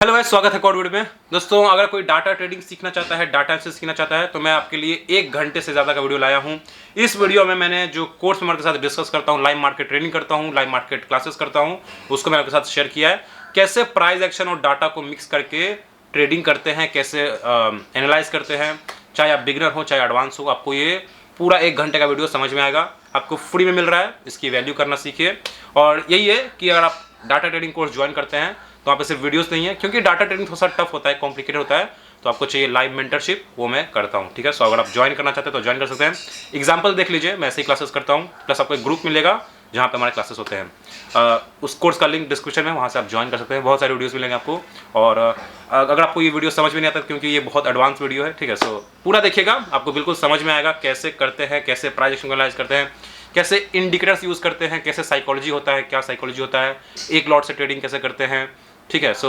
Hello guys, स्वागत है code video में। दोस्तों, अगर कोई डाटा ट्रेडिंग सीखना चाहता है, डाटा एनालिसिस सीखना चाहता है, तो मैं आपके लिए 1 घंटे से ज़्यादा का वीडियो लाया हूं। इस वीडियो में मैंने जो कोर्स मेंबर के साथ डिस्कस करता हूं, लाइव मार्केट ट्रेडिंग करता हूं, लाइव मार्केट क्लासेस करता हूं, उसको मैंने आपके साथ शेयर किया है। कैसे प्राइस एक्शन और डाटा को मिक्स करके ट्रेडिंग करते हैं, कैसे एनालाइज करते हैं, चाहे आप बिगिनर हो चाहे एडवांस हो, आपको ये पूरा 1 घंटे का वीडियो समझ में आएगा। आपको फ्री में मिल रहा है, इसकी वैल्यू करना सीखिए। और यही है कि अगर आप डाटा ट्रेडिंग कोर्स ज्वाइन करते हैं तो वहाँ पे सिर्फ वीडियोस नहीं है, क्योंकि डाटा ट्रेडिंग थोड़ा सा टफ होता है, कॉम्प्लिकेटेड होता है, तो आपको चाहिए लाइव मेंटरशिप, वो मैं करता हूँ। ठीक है, सो अगर आप ज्वाइन करना चाहते हैं तो ज्वाइन कर सकते हैं। एग्जाम्पल देख लीजिए, मैं ऐसे ही क्लासेस करता हूँ, प्लस आपको एक ग्रुप मिलेगा जहाँ पे हमारे क्लासेस होते हैं। उस कोर्स का लिंक डिस्क्रिप्शन में, वहाँ से आप ज्वाइन कर सकते हैं। बहुत सारे वीडियोस मिलेंगे आपको। और अगर आपको ये वीडियो समझ में नहीं आता, क्योंकि ये बहुत एडवांस वीडियो है, ठीक है, सो पूरा देखिएगा, आपको बिल्कुल समझ में आएगा कैसे करते हैं, कैसे प्राइस एक्शन एनालाइज करते हैं, कैसे इंडिकेटर्स यूज़ करते हैं, कैसे साइकोलॉजी होता है, क्या साइकोलॉजी होता है, एक लॉट से ट्रेडिंग कैसे करते हैं। ठीक है, सो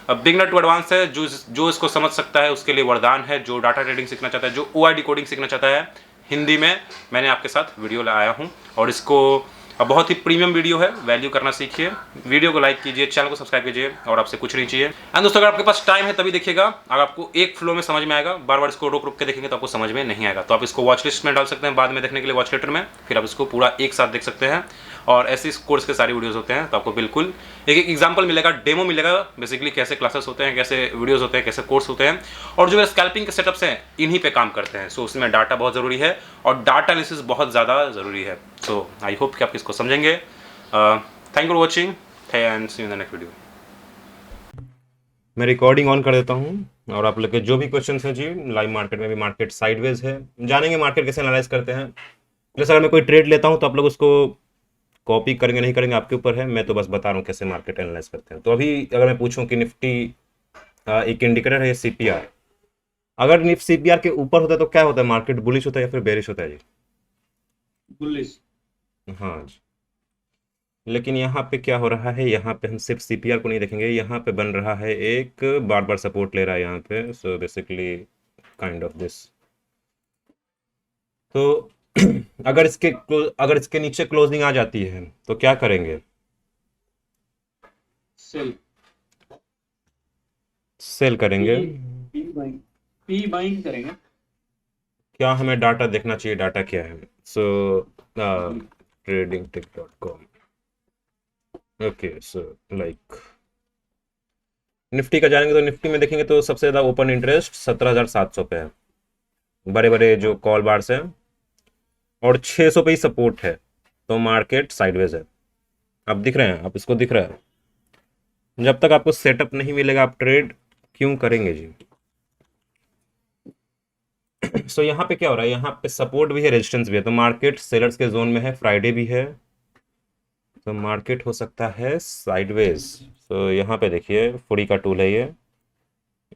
बिगनर टू एडवांस है, जो इसको समझ सकता है उसके लिए वरदान है। जो डाटा ट्रेडिंग सीखना चाहता है, जो OID कोडिंग सीखना चाहता है, हिंदी में मैंने आपके साथ वीडियो लाया हूँ। और इसको बहुत ही प्रीमियम वीडियो है, वैल्यू करना सीखिए। वीडियो को लाइक कीजिए, चैनल को सब्सक्राइब कीजिए, और आपसे कुछ नहीं चाहिए। एंड दोस्तों, अगर आपके पास टाइम है तभी देखिएगा। अगर आपको एक फ्लो में समझ में आएगा, बार बार इसको रोक रोक के देखेंगे तो आपको समझ में नहीं आएगा। तो आप इसको वॉच लिस्ट में डाल सकते हैं बाद में देखने के लिए, वॉच लेटर में, फिर आप इसको पूरा एक साथ देख सकते हैं। और ऐसे इस कोर्स के सारे वीडियोस होते हैं, तो आपको बिल्कुल एक एक एग्जांपल मिलेगा, डेमो मिलेगा, बेसिकली कैसे क्लासेस होते हैं, कैसे वीडियोस होते हैं, कैसे कोर्स होते हैं। और जो स्कैल्पिंग के सेटअप्स हैं, इन्हीं पे काम करते हैं। सो उसमें डाटा बहुत ज़रूरी है और डाटा एनालिसिस बहुत ज़्यादा ज़रूरी है। सो आई होप कि आप इसको समझेंगे। Thank for watching and see you in the next video. मैं रिकॉर्डिंग ऑन कर देता हूँ, और आप लोग के जो भी क्वेश्चन हैं जी, लाइव मार्केट में भी मार्केट साइडवेज है, जानेंगे मार्केट कैसे एनालाइज करते हैं। प्लस अगर मैं कोई ट्रेड लेता हूँ तो आप लोग उसको कॉपी करेंगे नहीं करेंगे आपके ऊपर है, मैं तो बस बता रहा हूँ कैसे मार्केट एनालाइज करते हैं। तो अभी अगर मैं पूछूं कि निफ्टी एक इंडिकेटर है, CPR, अगर निफ्टी CPR के ऊपर होता है तो क्या होता है, मार्केट बुलिश होता है या फिर बेरिश होता है जी? बुलिश। हाँ जी। लेकिन यहाँ पे क्या हो रहा है, यहाँ पे हम सिर्फ CPR को नहीं देखेंगे, यहाँ पे बन रहा है एक बार बार सपोर्ट ले रहा है यहाँ पे। So basically kind of this. तो अगर इसके नीचे क्लोजिंग आ जाती है तो क्या करेंगे? सेल। सेल पी करेंगे। पी बाइंग पी बाइंग करेंगे। क्या हमें डाटा देखना चाहिए? डाटा क्या है? सो tradingtech.com। Okay, so like Nifty का जानेंगे तो निफ्टी में देखेंगे तो सबसे ज़्यादा ओपन इंटरेस्ट 17,700 पे है, बड़े बड़े जो कॉल बार्स हैं, और 600 पे ही सपोर्ट है। तो मार्केट साइडवेज है। आप दिख रहे हैं, आप इसको दिख रहा है। जब तक आपको सेटअप नहीं मिलेगा आप ट्रेड क्यों करेंगे जी? सो यहाँ पे क्या हो रहा है, यहाँ पे सपोर्ट भी है, रेजिस्टेंस भी है, तो मार्केट सेलर्स के जोन में है, फ्राइडे भी है, तो मार्केट हो सकता है साइडवेज। तो यहाँ पे देखिए, फुड़ी का टूल है ये,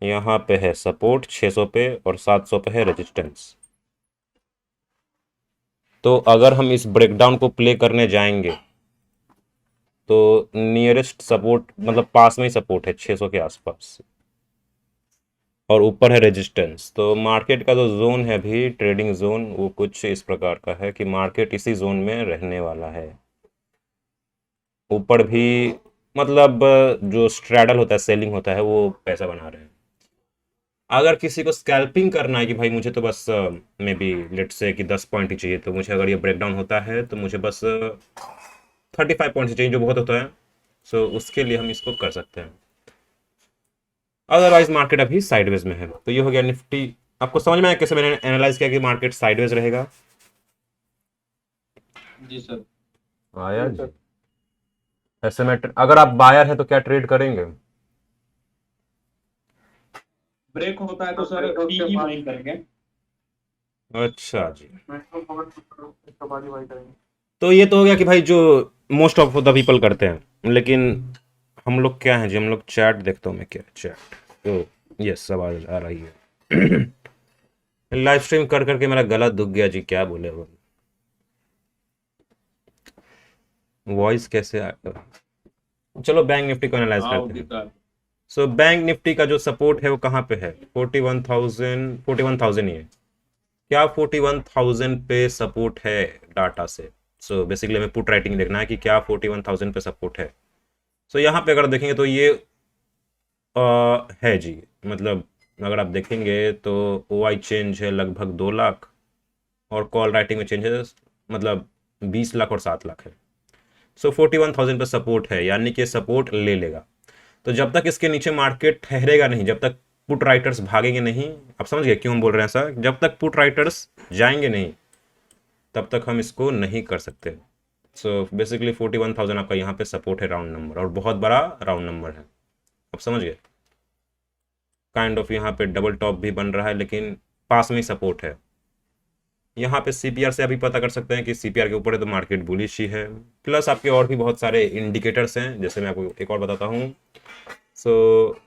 यहाँ पे है सपोर्ट 600 पे और 700 पे है रेजिस्टेंस। तो अगर हम इस ब्रेकडाउन को प्ले करने जाएंगे तो नियरेस्ट सपोर्ट मतलब पास में ही सपोर्ट है 600 के आसपास, और ऊपर है रेजिस्टेंस। तो मार्केट का जो जोन है अभी, ट्रेडिंग जोन, वो कुछ इस प्रकार का है कि मार्केट इसी जोन में रहने वाला है। ऊपर भी मतलब जो स्ट्रैडल होता है, सेलिंग होता है, वो पैसा बना रहे हैं। अगर किसी को स्कैल्पिंग करना है कि भाई मुझे तो बस मे बी लेट से कि 10 पॉइंट ही चाहिए, तो मुझे अगर ये ब्रेकडाउन होता है तो मुझे बस 35 पॉइंट ही चाहिए, जो बहुत होता है। सो उसके लिए हम इसको कर सकते हैं। अदरवाइज मार्केट अभी साइडवेज में है। तो ये हो गया निफ्टी। आपको समझ में आया कैसे मैंने एनालाइज किया कि मार्केट साइडवेज रहेगा? जी सर। आया जी। ऐसे में अगर आप बायर है तो क्या ट्रेड करेंगे? ब्रेक होता है तो सर पी ही बाइंग करेंगे। अच्छा जी। तो ये तो हो गया कि भाई जो मोस्ट ऑफ द पीपल करते हैं, लेकिन हम लोग क्या हैं जी, हम लोग चैट देखता हूँ मैं, क्या चैट, तो यस आवाज आ रही है। लाइव स्ट्रीम कर करके मेरा गला दुख गया जी, क्या बोले वो, वॉइस कैसे आएगा। चलो बैंक निफ्टी को एनालाइज हाँ करते हैं। दिखता है। सो बैंक निफ्टी का जो सपोर्ट है वो कहाँ पे है? 41,000 ही है। क्या 41,000 पे सपोर्ट है डाटा से? सो बेसिकली हमें पुट राइटिंग देखना है कि क्या 41,000 पे सपोर्ट है। सो यहाँ पे अगर देखेंगे तो ये है जी। मतलब अगर आप देखेंगे तो OI चेंज है लगभग 2 लाख, और कॉल राइटिंग में चेंज है मतलब 20 लाख और 7 लाख है। सो 41,000 पे सपोर्ट है, यानी कि सपोर्ट ले लेगा। तो जब तक इसके नीचे मार्केट ठहरेगा नहीं, जब तक पुट राइटर्स भागेंगे नहीं, आप समझ गए क्यों हम बोल रहे हैं ऐसा, जब तक पुट राइटर्स जाएंगे नहीं तब तक हम इसको नहीं कर सकते। सो बेसिकली 41,000 आपका यहाँ पे सपोर्ट है, राउंड नंबर, और बहुत बड़ा राउंड नंबर है, आप समझ गए। काइंड ऑफ यहाँ पे डबल टॉप भी बन रहा है, लेकिन पास में ही सपोर्ट है। यहाँ पे CPR से अभी पता कर सकते हैं कि CPR के ऊपर है तो मार्केट बुलिश ही है। प्लस आपके और भी बहुत सारे इंडिकेटर्स हैं, जैसे मैं आपको एक और बताता हूँ। सो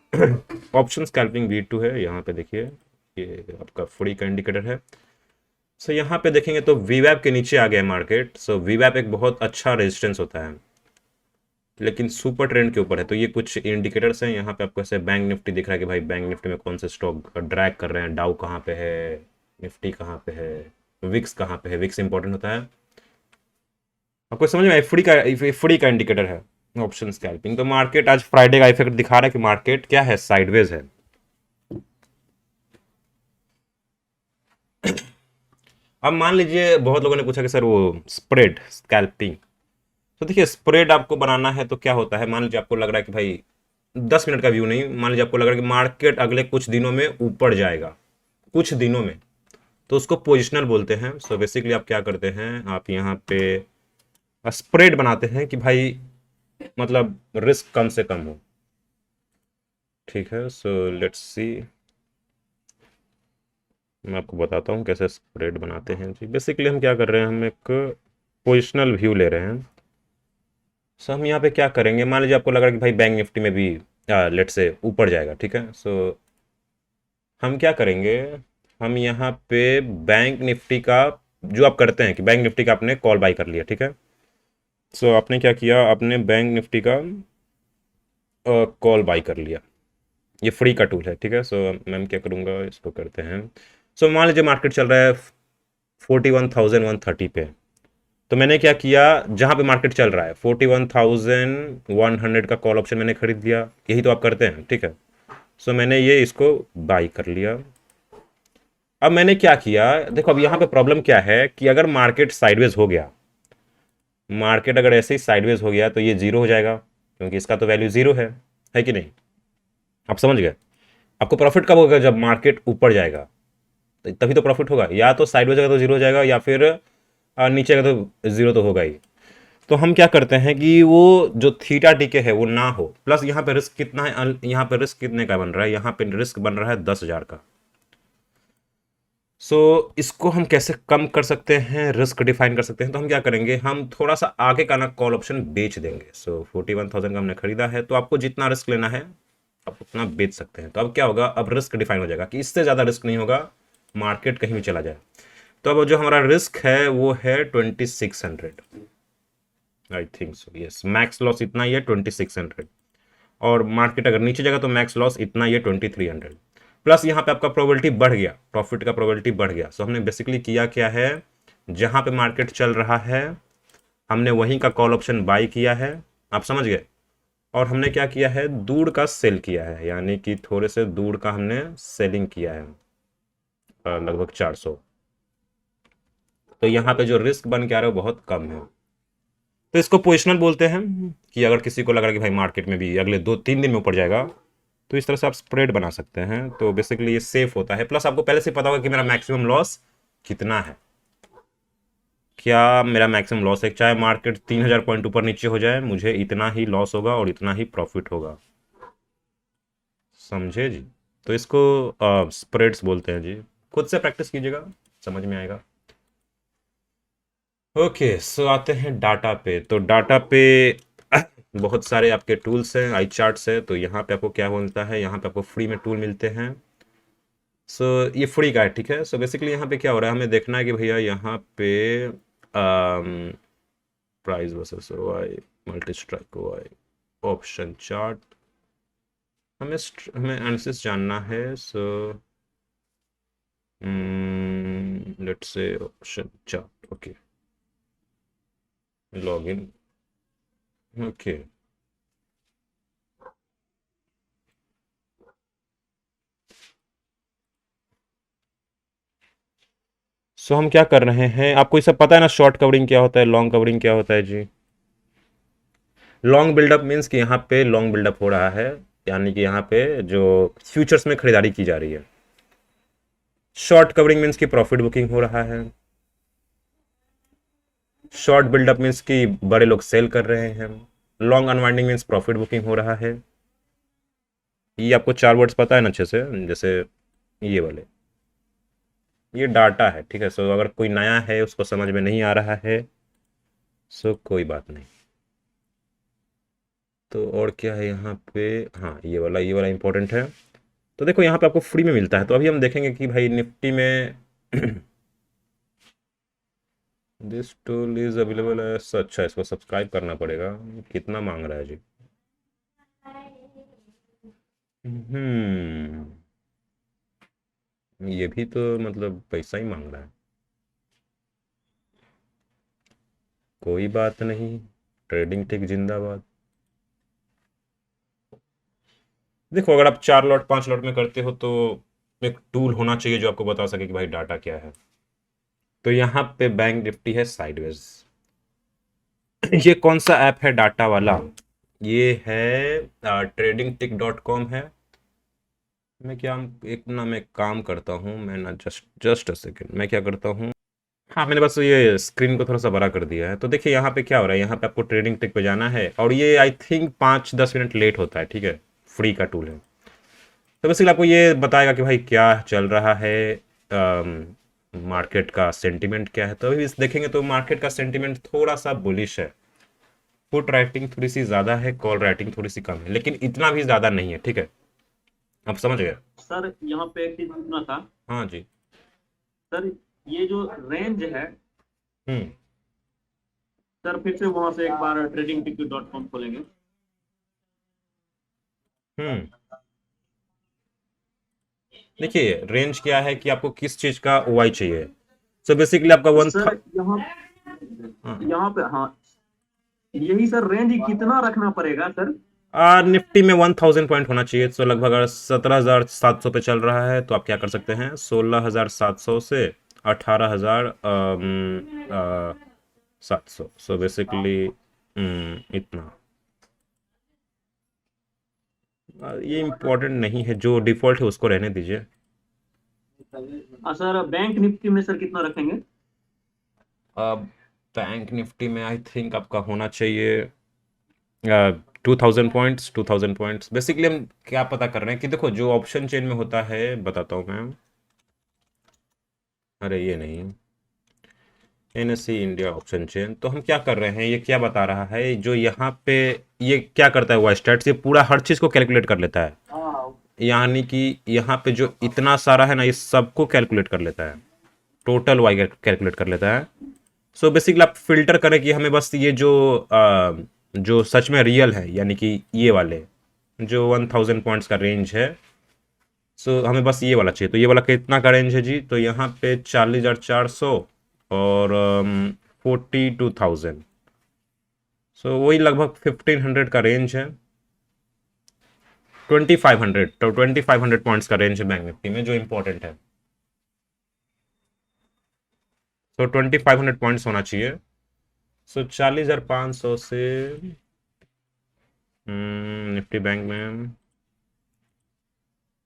ऑप्शन स्कैल्पिंग V2 है, यहाँ पे देखिए ये आपका फ्री का इंडिकेटर है। सो यहाँ पे देखेंगे तो VWAP के नीचे आ गया मार्केट। सो VWAP एक बहुत अच्छा रेजिस्टेंस होता है, लेकिन सुपर ट्रेंड के ऊपर है। तो ये कुछ इंडिकेटर्स हैं। यहाँ पे आपको ऐसे बैंक निफ्टी दिख रहा है कि भाई बैंक निफ्टी में कौन से स्टॉक ड्रैग कर रहे हैं, डाउ कहाँ पे है, निफ्टी कहाँ पे है, विक्स कहाँ पे है। विक्स इंपॉर्टेंट होता है, आपको समझ में। एफडी का इंडिकेटर है ऑप्शन स्कैल्पिंग। तो मार्केट आज फ्राइडे का इफेक्ट दिखा रहा है कि मार्केट क्या है, साइडवेज है। अब मान लीजिए बहुत लोगों ने पूछा कि सर वो स्प्रेड स्कैल्पिंग, तो देखिए स्प्रेड आपको बनाना है तो क्या होता है, मान लीजिए आपको लग रहा है कि भाई 10 मिनट का व्यू नहीं, मान लीजिए आपको लग रहा है कि मार्केट अगले कुछ दिनों में ऊपर जाएगा, कुछ दिनों में, तो उसको पोजिशनल बोलते हैं। सो बेसिकली आप क्या करते हैं, आप यहाँ पे स्प्रेड बनाते हैं कि भाई मतलब रिस्क कम से कम हो, ठीक है। सो लेट्स सी, मैं आपको बताता हूँ कैसे स्प्रेड बनाते हैं जी। बेसिकली हम क्या कर रहे हैं, हम एक पोजिशनल व्यू ले रहे हैं। सो हम यहाँ पे क्या करेंगे, मान लीजिए आपको लग रहा है कि भाई बैंक निफ्टी में भी लेट से ऊपर जाएगा, ठीक है। सो हम क्या करेंगे, हम यहाँ पे बैंक निफ्टी का जो आप करते हैं कि बैंक निफ्टी का आपने कॉल बाई कर लिया, ठीक है। सो आपने क्या किया, आपने बैंक निफ्टी का कॉल बाई कर लिया, ये फ्री का टूल है, ठीक है। सो मैम क्या करूँगा, इसको करते हैं। सो मान लीजिए मार्केट चल रहा है 41,130 पे, तो मैंने क्या किया, जहां पे मार्केट चल रहा है 41,100 का कॉल ऑप्शन मैंने खरीद लिया, यही तो आप करते हैं, ठीक है। सो मैंने ये इसको बाई कर लिया। अब मैंने क्या किया, देखो अब यहाँ पे प्रॉब्लम क्या है कि अगर मार्केट साइडवेज हो गया, मार्केट अगर ऐसे ही साइडवेज हो गया तो ये जीरो हो जाएगा, क्योंकि इसका तो वैल्यू जीरो है कि नहीं, आप समझ गए। आपको प्रॉफिट कब होगा, जब मार्केट ऊपर जाएगा तभी तो प्रॉफिट होगा, या तो साइडवेज होगा तो जीरो हो जाएगा, या फिर नीचे का तो जीरो तो होगा ही। तो हम क्या करते हैं कि वो जो थीटा टीके है वो ना हो। प्लस यहाँ पे रिस्क कितना है, यहाँ पे रिस्क कितने का बन रहा है, यहाँ पे रिस्क बन रहा है 10,000 का। सो इसको हम कैसे कम कर सकते हैं, रिस्क डिफाइन कर सकते हैं। तो हम क्या करेंगे, हम थोड़ा सा आगे का ना कॉल ऑप्शन बेच देंगे। सो 41,000 का हमने खरीदा है, तो आपको जितना रिस्क लेना है आप उतना बेच सकते हैं। तो अब क्या होगा, अब रिस्क डिफाइन हो जाएगा कि इससे ज़्यादा रिस्क नहीं होगा, मार्केट कहीं भी चला जाए। तो अब जो हमारा रिस्क है वो है 2600, I think so, yes. Max loss इतना ही है 2600, और मार्केट अगर नीचे जाएगा तो मैक्स लॉस इतना ही है 2300। प्लस यहाँ पे आपका प्रोबेबिलिटी बढ़ गया, प्रॉफिट का प्रोबेबिलिटी बढ़ गया। सो हमने बेसिकली किया क्या है, जहाँ पे मार्केट चल रहा है हमने वहीं का कॉल ऑप्शन बाई किया है, आप समझ गए। और हमने क्या किया है, दूर का सेल किया है, यानी कि थोड़े से दूर का हमने सेलिंग किया है, लगभग 400। तो यहाँ पे जो रिस्क बन के आ रहा है वो बहुत कम है। तो इसको पोजिशनल बोलते हैं कि अगर किसी को लग रहा है कि भाई मार्केट में भी अगले 2-3 दिन में ऊपर जाएगा, तो इस तरह से आप स्प्रेड बना सकते हैं। तो बेसिकली ये सेफ होता है। प्लस आपको पहले से पता होगा कि मेरा मैक्सिमम लॉस कितना है, क्या मेरा मैक्सिमम लॉस है, चाहे मार्केट 3,000 पॉइंट ऊपर नीचे हो जाए मुझे इतना ही लॉस होगा और इतना ही प्रॉफिट होगा, समझे जी। तो इसको स्प्रेड्स बोलते हैं जी। खुद से प्रैक्टिस कीजिएगा, समझ में आएगा। ओके, सो आते हैं डाटा पे। तो डाटा पे बहुत सारे आपके टूल्स हैं, आई चार्ट्स है। तो यहाँ पे आपको क्या मिलता है, यहाँ पे आपको फ्री में टूल मिलते हैं। सो ये फ्री का है, ठीक है। सो बेसिकली यहाँ पे क्या हो रहा है, हमें देखना है कि भैया यहाँ पे price versus OI, multi strike OI, option chart, हमें एनालिसिस जानना है। So let's see option chart, okay, login, okay. So हम क्या कर रहे हैं, आपको ये सब पता है ना, शॉर्ट कवरिंग क्या होता है, लॉन्ग कवरिंग क्या होता है जी। लॉन्ग बिल्डअप मीन्स कि यहाँ पे लॉन्ग बिल्डअप हो रहा है, यानी कि यहाँ पे जो फ्यूचर्स में खरीदारी की जा रही है। शॉर्ट कवरिंग मीन्स कि प्रॉफिट बुकिंग हो रहा है। शॉर्ट बिल्डअप मीन्स कि बड़े लोग सेल कर रहे हैं। Long unwinding means profit booking हो रहा है। ये आपको 4 वर्ड्स पता है ना अच्छे से, जैसे ये वाले, ये डाटा है, ठीक है। सो अगर कोई नया है उसको समझ में नहीं आ रहा है, सो कोई बात नहीं। तो और क्या है यहाँ पे, हाँ ये वाला इंपॉर्टेंट है। तो देखो यहाँ पे आपको फ्री में मिलता है, तो अभी हम देखेंगे कि भाई निफ्टी में दिस टूल इज अवेलेबल है। अच्छा, इसको सब्सक्राइब करना पड़ेगा, कितना मांग रहा है जी। ये भी तो मतलब पैसा ही मांग रहा है। कोई बात नहीं, ट्रेडिंग टिक जिंदाबाद। देखो अगर आप 4 लॉट 5 लॉट में करते हो तो एक टूल होना चाहिए जो आपको बता सके कि भाई डाटा क्या है। तो यहाँ पे बैंक निफ्टी है साइडवेज। ये कौन सा ऐप है डाटा वाला, ये है tradingtick.com है। मैं काम करता हूँ, मैं ना जस्ट अ सेकेंड, मैं क्या करता हूँ, हाँ मैंने बस ये स्क्रीन को थोड़ा सा बड़ा कर दिया है। तो देखिए यहाँ पे क्या हो रहा है, यहाँ पे आपको ट्रेडिंग टिक पे जाना है, और ये आई थिंक 5-10 मिनट लेट होता है, ठीक है, फ्री का टूल है। तो बेसिकली आपको ये बताएगा कि भाई क्या चल रहा है, मार्केट का सेंटिमेंट क्या है। तो अभी देखेंगे तो मार्केट का सेंटिमेंट थोड़ा सा बुलिश है। पुट राइटिंग थोड़ी सी ज़्यादा है, कॉल राइटिंग थोड़ी सी कम है, लेकिन इतना भी ज़्यादा नहीं है, ठीक है, आप समझ गए। सर यहाँ पे एक चीज पूछना था हाँ जी। सर, ये जो रेंज है हम्म सर, फिर से वहां से एक बार tradingticket.com खोलेंगे। हम्म देखिए रेंज क्या है कि आपको किस चीज़ का ओआई चाहिए। सो बेसिकली आपका सर यहाँ हाँ, यहाँ पे, हाँ यही सर, रेंज कितना रखना पड़ेगा सर? निफ्टी में 1000 पॉइंट होना चाहिए। तो लगभग अगर 17,700 पे चल रहा है तो आप क्या कर सकते हैं, 16,700 से 18,700। सो बेसिकली इतना। ये इम्पोर्टेंट नहीं है, जो डिफॉल्ट है उसको रहने दीजिए। सर बैंक निफ्टी में सर कितना रखेंगे? अब बैंक निफ्टी में आई थिंक आपका होना चाहिए 2000 पॉइंट्स। 2000 पॉइंट्स बेसिकली हम क्या पता कर रहे हैं कि देखो जो ऑप्शन चेन में होता है, बताता हूँ मैं, अरे ये नहीं, एनएससी इंडिया ऑप्शन चेन। तो हम क्या कर रहे हैं, ये क्या बता रहा है, जो यहाँ पे ये क्या करता है, वो स्टैट्स ये पूरा हर चीज़ को कैलकुलेट कर लेता है। यानी कि यहाँ पे जो इतना सारा है ना, ये सबको कैलकुलेट कर लेता है, टोटल वाई कैलकुलेट कर लेता है। सो बेसिकली आप फिल्टर करें कि हमें बस ये जो सच में रियल है, यानी कि ये वाले जो 1000 पॉइंट्स का रेंज है, सो हमें बस ये वाला चाहिए। तो ये वाला कितना का रेंज है जी, तो यहाँ पे 40,400 और 42,000। सो वही लगभग 1500 का रेंज है, 2500। तो 2500 पॉइंट्स का रेंज है बैंक निफ्टी में, जो इंपॉर्टेंट है। तो 2500 पॉइंट्स होना चाहिए। सो 40,500 से निफ्टी बैंक में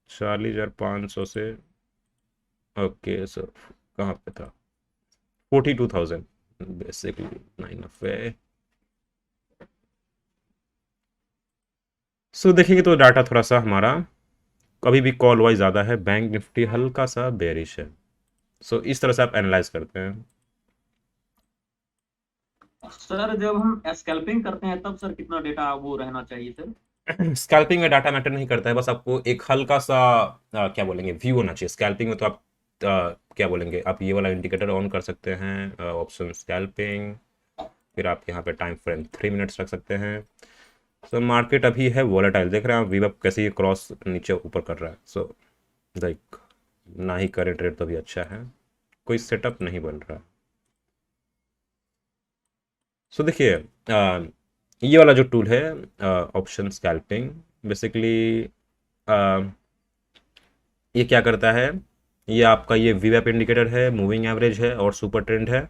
40,500 से, ओके सर कहाँ पे था, 42,000 बेसिकली 9 सो देखेंगे तो डाटा थोड़ा सा हमारा कभी भी कॉल वाइज ज़्यादा है, बैंक निफ्टी हल्का सा बेरिश है। सो इस तरह से आप एनालाइज करते हैं। सर जब हम स्कैल्पिंग करते हैं तब सर कितना डेटा वो रहना चाहिए सर? स्कैल्पिंग में डाटा मैटर नहीं करता है, बस आपको एक हल्का सा क्या बोलेंगे, व्यू होना चाहिए। स्कैल्पिंग में तो आप क्या बोलेंगे, आप ये वाला इंडिकेटर ऑन कर सकते हैं, ऑप्शन स्कैल्पिंग, फिर आप यहाँ पे टाइम फ्रेम 3 मिनट्स रख सकते हैं। सो मार्केट अभी है वॉलेटाइल, देख रहे हैं आप वीवअप कैसे ये क्रॉस नीचे ऊपर कर रहा है। सो लाइक ना ही करें ट्रेड तो भी अच्छा है, कोई सेटअप नहीं बन रहा। सो देखिए ये वाला जो टूल है ऑप्शन स्कैल्पिंग, बेसिकली ये क्या करता है ये आपका ये वीवैप इंडिकेटर है, मूविंग एवरेज है और सुपर ट्रेंड है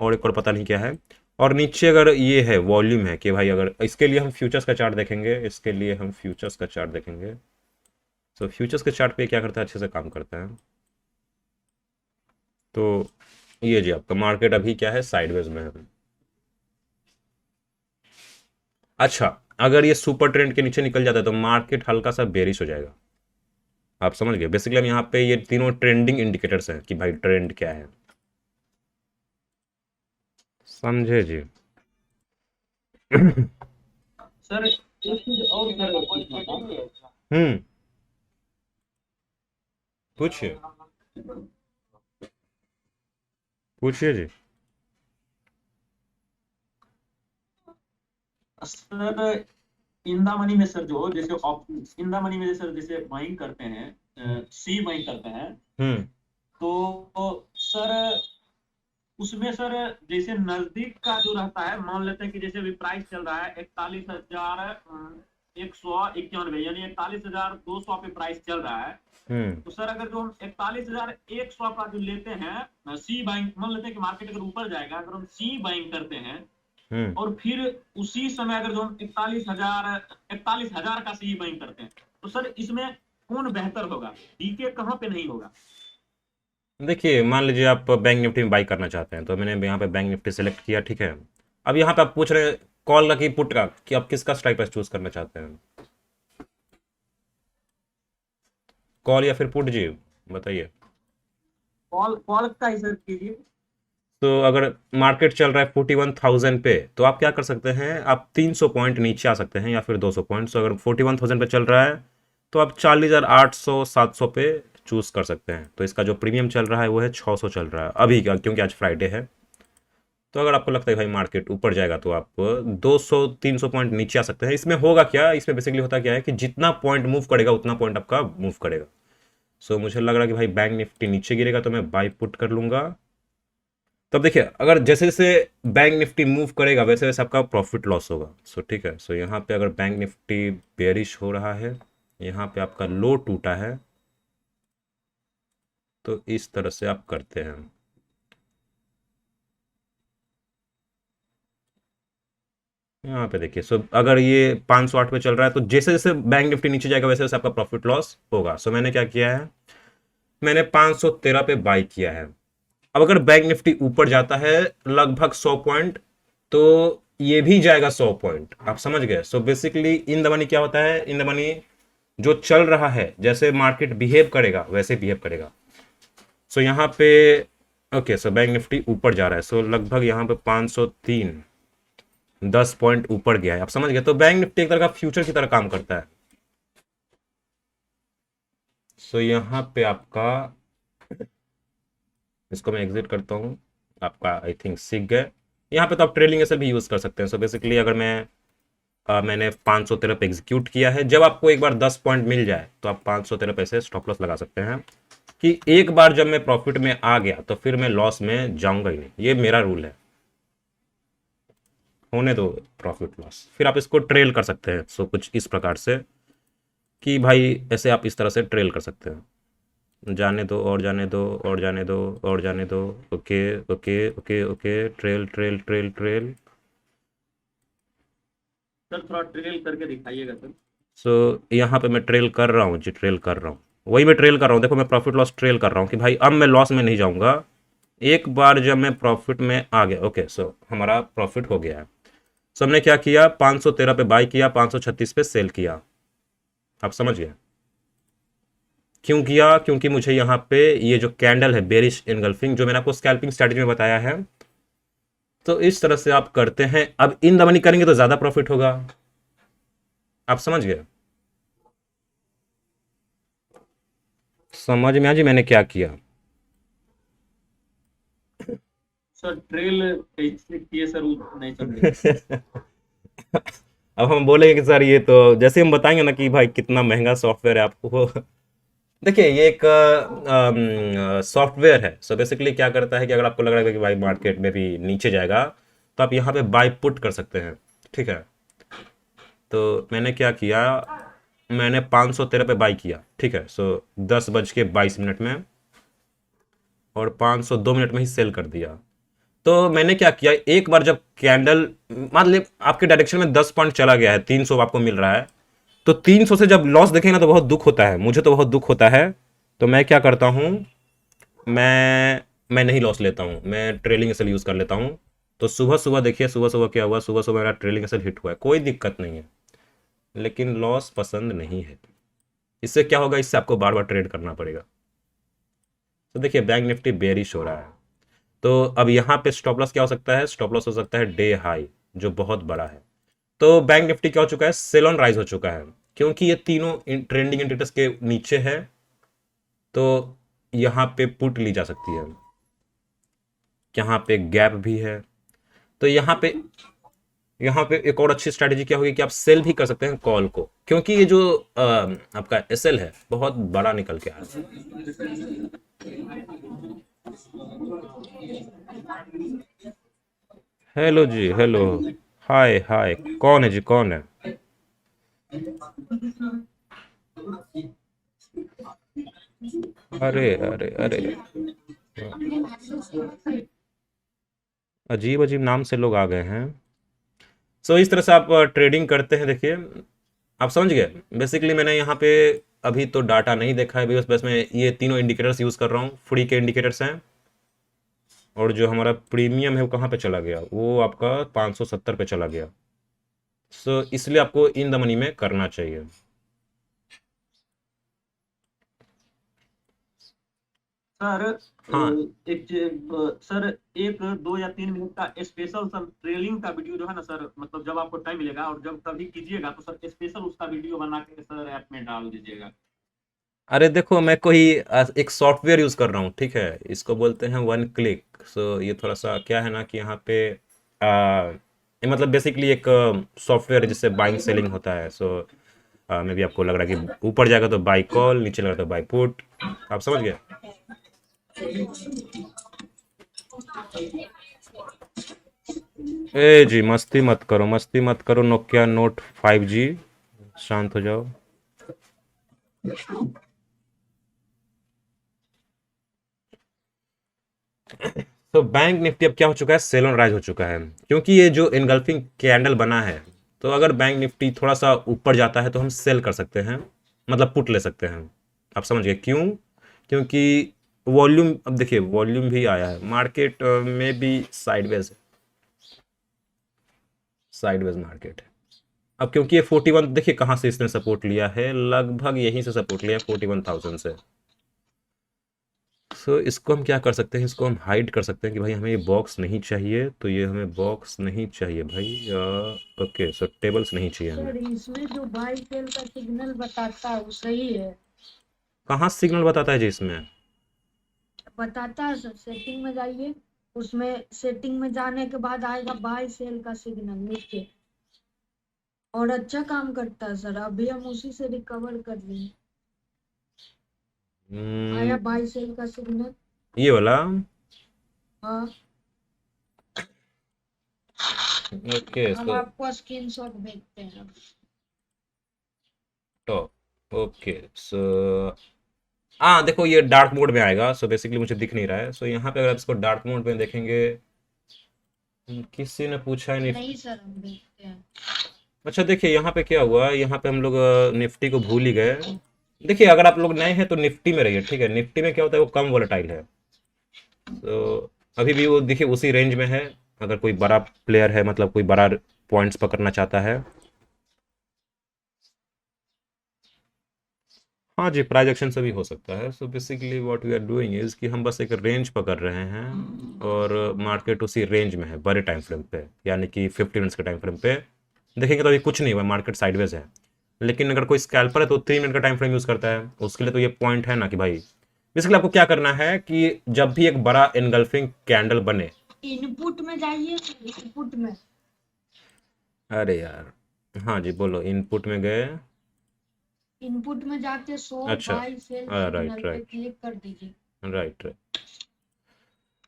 और एक और पता नहीं क्या है। और नीचे अगर ये है वॉल्यूम है कि भाई अगर इसके लिए हम फ्यूचर्स का चार्ट देखेंगे, इसके लिए हम फ्यूचर्स का चार्ट देखेंगे। तो फ्यूचर्स के चार्ट पे क्या करता है, अच्छे से काम करता है। तो ये जी आपका मार्केट अभी क्या है, साइडवेज में है। अच्छा, अगर ये सुपर ट्रेंड के नीचे निकल जाता है तो मार्केट हल्का सा बेरिश हो जाएगा। आप समझ गए, बेसिकली हम यहाँ पे ये तीनों ट्रेंडिंग इंडिकेटर्स हैं कि भाई ट्रेंड क्या है, समझे जी। सर एक चीज और सर पूछना था। हम्म, पूछिए पूछिए जी। सर इंदा मनी में सर जो जैसे इंदा मनी में सर जैसे बाइंग करते हैं, सी बाइंग करते हैं, हम्म तो सर उसमें सर जैसे नजदीक का जो रहता है, मान लेते हैं कि जैसे अभी प्राइस चल रहा है 41,191, यानी 41,200 पे प्राइस चल रहा है। हम्म तो सर अगर जो हम 41,100 का जो लेते हैं सी बाइंग, मान लेते हैं कि मार्केट अगर ऊपर जाएगा, अगर हम सी बाइंग करते हैं हम्म और फिर उसी समय अगर जो हम 41,000 का सी बाइंग करते हैं, तो सर इसमें कौन बेहतर होगा, डीके कहाँ पे नहीं होगा? देखिए, मान लीजिए आप बैंक निफ्टी में बाई करना चाहते हैं, तो मैंने यहाँ पे बैंक निफ्टी सेलेक्ट किया, ठीक है। अब यहाँ पे आप पूछ रहे हैं कॉल का कि पुट का, कि आप किसका स्ट्राइक प्राइस चूज करना चाहते हैं, कॉल या फिर पुट जी, बताइए। कॉल कॉल का ही सर कीजिए। तो अगर मार्केट चल रहा है 41,000 पे, तो आप क्या कर सकते हैं, आप 300 पॉइंट नीचे आ सकते हैं या फिर 200 पॉइंट। तो अगर 41,000 पे चल रहा है तो आप 40,800 700 पे चूज कर सकते हैं। तो इसका जो प्रीमियम चल रहा है वो है 600 चल रहा है अभी का, क्योंकि आज फ्राइडे है। तो अगर आपको लगता है भाई मार्केट ऊपर जाएगा तो आप 200-300 पॉइंट नीचे आ सकते हैं। इसमें होगा क्या, इसमें बेसिकली होता क्या है कि जितना पॉइंट मूव करेगा उतना पॉइंट आपका मूव करेगा। सो मुझे लग रहा है कि भाई बैंक निफ्टी नीचे गिरेगा तो मैं बाई पुट कर लूंगा। तब देखिए, अगर जैसे जैसे बैंक निफ्टी मूव करेगा वैसे वैसे आपका प्रॉफिट लॉस होगा। सो ठीक है, सो यहाँ पे अगर बैंक निफ्टी बेरिश हो रहा है, यहाँ पे आपका लो टूटा है, तो इस तरह से आप करते हैं। यहाँ पे देखिए, सो अगर ये 508 पे चल रहा है तो जैसे जैसे बैंक निफ्टी नीचे जाएगा वैसे वैसे आपका प्रॉफिट लॉस होगा। सो मैंने क्या किया है, मैंने 513 पे बाई किया है। अब अगर बैंक निफ्टी ऊपर जाता है लगभग 100 पॉइंट, तो ये भी जाएगा 100 पॉइंट। आप समझ गए। So basically in the money क्या होता है, इन द मनी जो चल रहा है, जैसे मार्केट बिहेव करेगा वैसे बिहेव करेगा। सो यहाँ पे ओके, सो बैंक निफ्टी ऊपर जा रहा है, सो लगभग यहाँ पे 503 10 पॉइंट ऊपर गया है। आप समझ गए। तो बैंक निफ्टी एक तरह का फ्यूचर की तरह काम करता है। सो यहाँ पे आपका, इसको मैं एग्जिट करता हूँ, आपका आई थिंक सीख गए। यहाँ पे तो आप ट्रेलिंग ऐसे भी यूज़ कर सकते हैं। सो बेसिकली अगर मैंने 513 पे एग्जीक्यूट किया है, जब आपको एक बार 10 पॉइंट मिल जाए तो आप 513 पे से स्टॉप लॉस लगा सकते हैं कि एक बार जब मैं प्रॉफिट में आ गया तो फिर मैं लॉस में जाऊंगा ही नहीं। ये मेरा रूल है, होने दो प्रॉफिट लॉस, फिर आप इसको ट्रेल कर सकते हैं। सो कुछ इस प्रकार से कि भाई ऐसे आप इस तरह से ट्रेल कर सकते हैं, जाने दो और जाने दो और जाने दो और जाने दो। Okay okay okay okay, trail trail trail trail. Sir थोड़ा ट्रेल करके दिखाइएगा सर। सो यहाँ पे मैं ट्रेल कर रहा हूँ जी, ट्रेल कर रहा हूँ, वही मैं ट्रेल कर रहा हूँ। देखो मैं प्रॉफिट लॉस ट्रेल कर रहा हूँ कि भाई अब मैं लॉस में नहीं जाऊँगा। एक बार जब मैं प्रॉफिट में आ गया, ओके, सो हमारा प्रॉफिट हो गया है। सो हमने क्या किया, 513 पे बाई किया, 536 पे सेल किया। आप समझ गए क्यों किया, क्योंकि मुझे यहाँ पे ये जो कैंडल है बेरिश इनगल्फिंग, जो मैंने आपको स्कैल्पिंग स्ट्रेटजी में बताया है, तो इस तरह से आप करते हैं। अब इन द मनी करेंगे तो ज्यादा प्रॉफिट होगा। आप समझ गए, समझ में आ जी मैंने क्या किया। सर ट्रेल कैसे किए सर, वो नहीं समझे। अब हम बोलेंगे कि सर ये तो जैसे हम बताएंगे ना कि भाई कितना महंगा सॉफ्टवेयर है आपको। देखिए ये एक सॉफ्टवेयर है। सो बेसिकली क्या करता है कि अगर आपको लग रहा है कि भाई मार्केट में भी नीचे जाएगा तो आप यहाँ पे बाय पुट कर सकते हैं, ठीक है। तो मैंने क्या किया, मैंने 513 पे बाई किया, ठीक है। सो 10:22 में और 502 मिनट में ही सेल कर दिया। तो मैंने क्या किया, एक बार जब कैंडल मान ली आपके डायरेक्शन में 10 पॉइंट चला गया है, 300 आपको मिल रहा है, तो 300 से जब लॉस देखेंगे ना तो बहुत दुख होता है, मुझे तो बहुत दुख होता है। तो मैं क्या करता हूँ, मैं नहीं लॉस लेता हूँ, मैं ट्रेलिंग एसएल यूज़ कर लेता हूँ। तो सुबह सुबह देखिए, सुबह सुबह क्या हुआ, सुबह सुबह मेरा ट्रेलिंग एसएल हिट हुआ है, कोई दिक्कत नहीं है, लेकिन लॉस पसंद नहीं है। इससे क्या होगा, इससे आपको बार बार ट्रेड करना पड़ेगा। तो देखिए बैंक निफ्टी बेरिश हो रहा है, तो अब यहाँ पे स्टॉप लॉस क्या हो सकता है, स्टॉप लॉस हो सकता है डे हाई जो बहुत बड़ा है। तो बैंक निफ्टी क्या हो चुका है, सेल ऑन राइज हो चुका है, क्योंकि ये तीनों ट्रेंडिंग इंडिकेटर्स के नीचे है, तो यहाँ पे पुट ली जा सकती है, यहाँ पे गैप भी है। तो यहाँ पे एक और अच्छी स्ट्रैटेजी क्या होगी कि आप सेल भी कर सकते हैं कॉल को, क्योंकि ये जो आपका एसएल है बहुत बड़ा निकल के आ रहा है। हेलो जी, हेलो, हाय हाय, कौन है जी, कौन है? अरे अरे अरे, अजीब अजीब नाम से लोग आ गए हैं। सो इस तरह से आप ट्रेडिंग करते हैं। देखिए आप समझ गए, बेसिकली मैंने यहाँ पे अभी तो डाटा नहीं देखा है, बस मैं ये तीनों इंडिकेटर्स यूज़ कर रहा हूँ, फ्री के इंडिकेटर्स हैं। और जो हमारा प्रीमियम है वो कहाँ पे चला गया, वो आपका 570 पे चला गया। सो इसलिए आपको इन द मनी में करना चाहिए। सर हाँ सर एक 2 या 3 मिनट का स्पेशल सर ट्रेलिंग का वीडियो जो है ना सर, मतलब जब आपको टाइम मिलेगा और जब कभी कीजिएगा तो सर स्पेशल उसका वीडियो बना के सर ऐप में डाल दीजिएगा। अरे देखो, मैं कोई एक सॉफ्टवेयर यूज़ कर रहा हूँ, ठीक है, इसको बोलते हैं वन क्लिक। सो ये थोड़ा सा क्या है ना कि यहाँ पे ये मतलब बेसिकली एक सॉफ्टवेयर है जिससे बाइंग सेलिंग होता है। सो मे भी आपको लग रहा है कि ऊपर जाएगा तो बाई कॉल, नीचे लगा तो बाई पुट, आप समझ गए। ए जी मस्ती मत करो, मस्ती मत करो, नोकिया नोट 5G, शांत हो जाओ। तो बैंक निफ्टी अब क्या हो चुका है, सेल ऑन राइज हो चुका है, क्योंकि ये जो इनगल्फिंग कैंडल बना है। तो अगर बैंक निफ्टी थोड़ा सा ऊपर जाता है तो हम सेल कर सकते हैं, मतलब पुट ले सकते हैं। आप समझ गए क्यों, क्योंकि वॉल्यूम, अब देखिए वॉल्यूम भी आया है, मार्केट में भी साइडवेज है, साइडवेज मार्केट है। अब क्योंकि ये 41, देखिए कहाँ से इसने सपोर्ट लिया है, लगभग यहीं से सपोर्ट लिया है 41,000 से। सो इसको हम क्या कर सकते हैं, इसको हम हाइड कर सकते हैं कि भाई हमें ये बॉक्स नहीं चाहिए, तो ये हमें बॉक्स नहीं चाहिए भाई। ओके, सो टेबल्स नहीं चाहिए सर हमें। इसमें जो बाई सेल का सिग्नल बताता है वो सही है? कहाँ सिग्नल बताता है जी इसमें? बताता है सर, सेटिंग में जाइए, उसमें सेटिंग में जाने के बाद आएगा बाई सेल का सिग्नल नीचे, और अच्छा काम करता है सर, अभी हम उसी से रिकवर कर रहे हैं। आया बाई सेल का सिग्नल, ये वाला। हाँ। ओके, हम सो आपको स्क्रीनशॉट भेजते हैं। टॉप। ओके, सो हाँ देखो ये डार्क मोड में आएगा, सो बेसिकली मुझे दिख नहीं रहा है। सो यहाँ पे अगर आप इसको डार्क मोड में देखेंगे, किसी ने पूछा है नहीं। नहीं सर, हम भेजते हैं। अच्छा देखिए यहाँ पे क्या हुआ, यहाँ पे हम लोग निफ्टी को भूल ही गए। देखिए अगर आप लोग नए हैं तो निफ्टी में रहिए, ठीक है। निफ्टी में क्या होता है, वो कम वोलेटाइल है, तो अभी भी वो देखिए उसी रेंज में है। अगर कोई बड़ा प्लेयर है, मतलब कोई बड़ा पॉइंट्स पकड़ना चाहता है, हाँ जी, प्राइस एक्शन से भी हो सकता है। So basically what we are doing is कि हम बस एक रेंज पकड़ रहे हैं, और मार्केट उसी रेंज में है बड़े टाइम फ्रेम पे, यानी कि 50 मिनट्स के टाइम फ्रेम पे देखेंगे तो अभी कुछ नहीं हुआ, मार्केट साइडवेज है। लेकिन अगर कोई स्कैल्पर है तो 3 मिनट का टाइम फ्रेम यूज़ करता है, उसके लिए तो ये पॉइंट है ना कि भाई बेसिकली आपको क्या करना है कि जब भी एक बड़ा एनगल्फिंग कैंडल बने। इनपुट में जाइए, इनपुट में, अरे यार, हाँ जी बोलो, इनपुट में गए। इनपुट में जाके शो अच्छा, बाई सेल राइट सिग्नल पे राइट क्लिक कर दीजिए। Right right.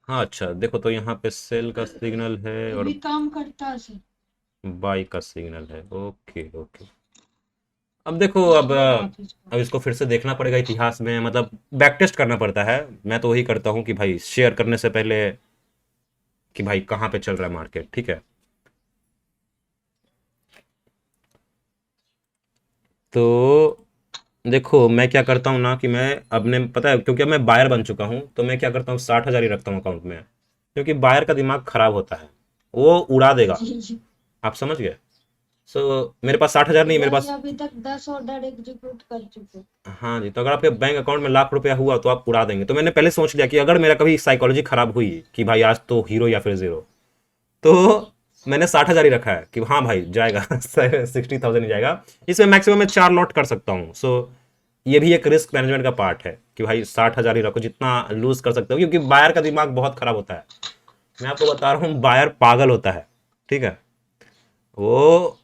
हाँ अच्छा देखो, तो यहाँ पे सेल का सिग्नल है ये और भी काम करता है सर। बाई का सिग्नल है। ओके ओके, अब देखो, अब इसको फिर से देखना पड़ेगा इतिहास में, मतलब बैक टेस्ट करना पड़ता है। मैं तो वही करता हूँ कि भाई शेयर करने से पहले कि भाई कहाँ पे चल रहा है मार्केट, ठीक है। तो देखो मैं क्या करता हूँ ना कि मैं अपने, पता है क्योंकि अब मैं बायर बन चुका हूँ, तो मैं क्या करता हूँ 60,000 ही रखता हूँ अकाउंट में, क्योंकि बायर का दिमाग खराब होता है, वो उड़ा देगा। जी। आप समझ गए। सो मेरे पास 60,000 नहीं, मेरे वैसे पास, अभी तक 10 ऑर्डर एग्जीक्यूट कर चुके। हाँ जी, तो अगर आपके बैंक अकाउंट में लाख रुपया हुआ तो आप उड़ा देंगे। तो मैंने पहले सोच लिया कि अगर मेरा कभी साइकोलॉजी खराब हुई कि भाई आज तो हीरो या फिर जीरो, तो मैंने 60,000 ही रखा है कि हाँ भाई जाएगा 60,000 ही जाएगा। इसमें मैक्सिमम मैं 4 लॉट कर सकता हूँ। सो ये भी एक रिस्क मैनेजमेंट का पार्ट है कि भाई 60,000 ही रखो, जितना लूज कर सकते हो, क्योंकि बायर का दिमाग बहुत खराब होता है। मैं आपको बता रहा हूँ, बायर पागल होता है, ठीक है। वो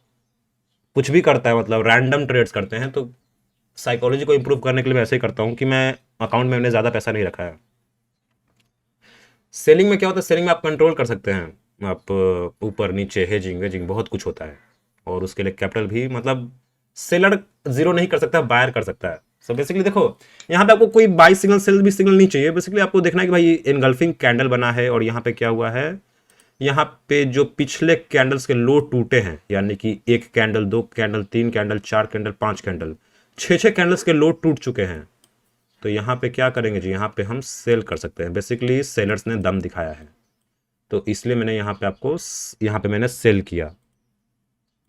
कुछ भी करता है, मतलब रैंडम ट्रेड्स करते हैं। तो साइकोलॉजी को इंप्रूव करने के लिए मैं ऐसे ही करता हूँ कि मैं अकाउंट में मैंने ज़्यादा पैसा नहीं रखा है। सेलिंग में क्या होता है, सेलिंग में आप कंट्रोल कर सकते हैं, आप ऊपर नीचे हेजिंग वेजिंग बहुत कुछ होता है, और उसके लिए कैपिटल भी, मतलब सेलर जीरो नहीं कर सकता, बायर कर सकता है। सो बेसिकली देखो, यहाँ पे आपको कोई बाई सिग्नल सेल भी सिग्नल नहीं चाहिए। बेसिकली आपको देखना है कि भाई इनगल्फिंग कैंडल बना है, और यहाँ पे क्या हुआ है, यहाँ पे जो पिछले कैंडल्स के लो टूटे हैं, यानी कि 1 candle 2 candle 3 candle 4 candle 5 candle 6 candles के लो टूट चुके हैं। तो यहाँ पे क्या करेंगे जी, यहाँ पे हम सेल कर सकते हैं। बेसिकली सेलर्स ने दम दिखाया है, तो इसलिए मैंने यहाँ पे आपको यहाँ पे मैंने सेल किया।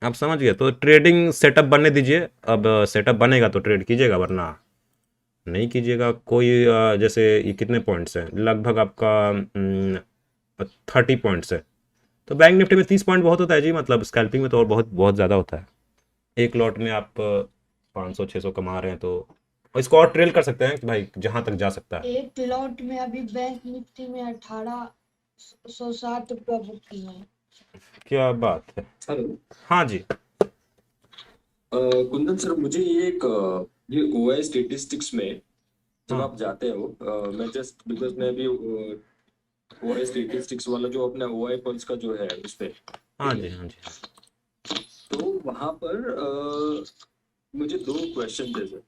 आप समझ गए। तो ट्रेडिंग सेटअप बनने दीजिए। अब सेटअप बनेगा तो ट्रेड कीजिएगा, वरना नहीं कीजिएगा। कोई जैसे ये कितने पॉइंट्स हैं, लगभग आपका 30 पॉइंट्स है। तो बैंक निफ्टी में 30 पॉइंट बहुत होता है जी, मतलब स्कैल्पिंग में तो और बहुत बहुत ज़्यादा होता है। एक लॉट में आप 500-600 कमा रहे हैं, तो और इसको और ट्रेल कर सकते हैं कि भाई जहाँ तक जा सकता है। एक लॉट में अभी बैंक निफ्टी में 1860 रुपया बुक किए हैं। क्या बात है। हेलो। हाँ जी। कुंदन सर, मुझे ये एक ये ओआई स्टेटिस्टिक्स में जब हाँ आप जाते हो, मैं जस्ट बिकॉज मैं भी ओआई स्टेटिस्टिक्स वाला जो अपना ओआई पल्स का जो है उस पे, हाँ ठीक जी। है, हाँ जी। तो वहां पर मुझे 2 क्वेश्चन थे सर।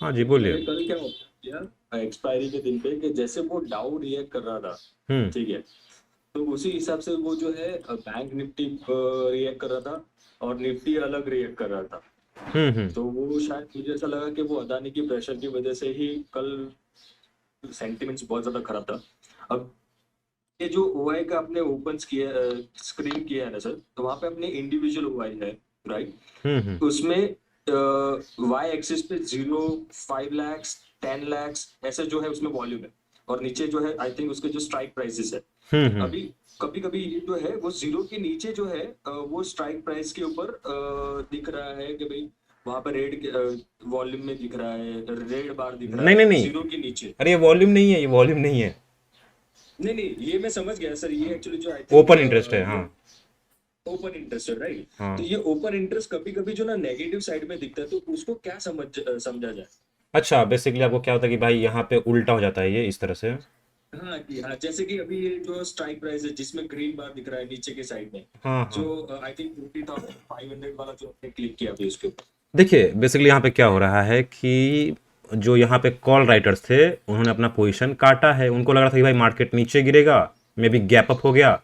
हाँ जी, मैंने बोलिए। कल क्या किया एक्सपायरी के दिन पे, कि जैसे वो डाउ रिएक्ट कर रहा था, हम्म। ठीक है, तो उसी हिसाब से वो जो है बैंक निफ्टी रिएक्ट कर रहा था और निफ्टी अलग रिएक्ट कर रहा था। हम्म। तो वो शायद मुझे ऐसा लगा कि वो अदानी की प्रेशर की वजह से ही कल सेंटिमेंट्स बहुत ज्यादा खराब था। अब ये जो ओआई का आपने ओपन किया स्क्रीन किया है ना सर, तो वहां पे अपने इंडिविजुअल ओआई है, राइट। हम्म। उसमें वाई एक्सिस पे 0, 5 लाख 10 लाख ऐसे जो है उसमें वॉल्यूम है, और नीचे जो है आई थिंक उसके जो स्ट्राइक प्राइसेस है। हम्म। अभी कभी कभी ये जो है वो 0 के नीचे जो है वो स्ट्राइक प्राइस के ऊपर दिख रहा है कि भाई वहां पर रेड वॉल्यूम में दिख रहा है, रेड बार दिख रहा नहीं नहीं है नहीं, 0 के नीचे। अरे ये वॉल्यूम नहीं है, ये वॉल्यूम नहीं है, नहीं नहीं, ये मैं समझ गया सर, ये एक्चुअली जो आई ओपन इंटरेस्ट है। हाँ ओपन इंटरेस्ट है, राइट। हाँ। तो ये ओपन इंटरेस्ट कभी कभी जो ना नेगेटिव साइड में दिखता है, तो उसको क्या समझा जाए। अच्छा, बेसिकली आपको क्या होता है कि भाई यहाँ पे उल्टा हो जाता है ये इस तरह से। हाँ कि हाँ, जैसे कि अभी ये जो स्ट्राइक प्राइस है जिसमें ग्रीन बार दिख रहा है नीचे के साइड में, हाँ हाँ। जो आई थिंक 40,500 वाला जो आपने क्लिक किया अभी उसके ऊपर। देखिए बेसिकली यहाँ पे क्या हो रहा है कि जो यहाँ पे कॉल राइटर्स थे, उन्होंने अपना पोजीशन काटा है। उनको लग रहा था कि भाई मार्केट नीचे गिरेगा, मे बी गैप अप हो गया,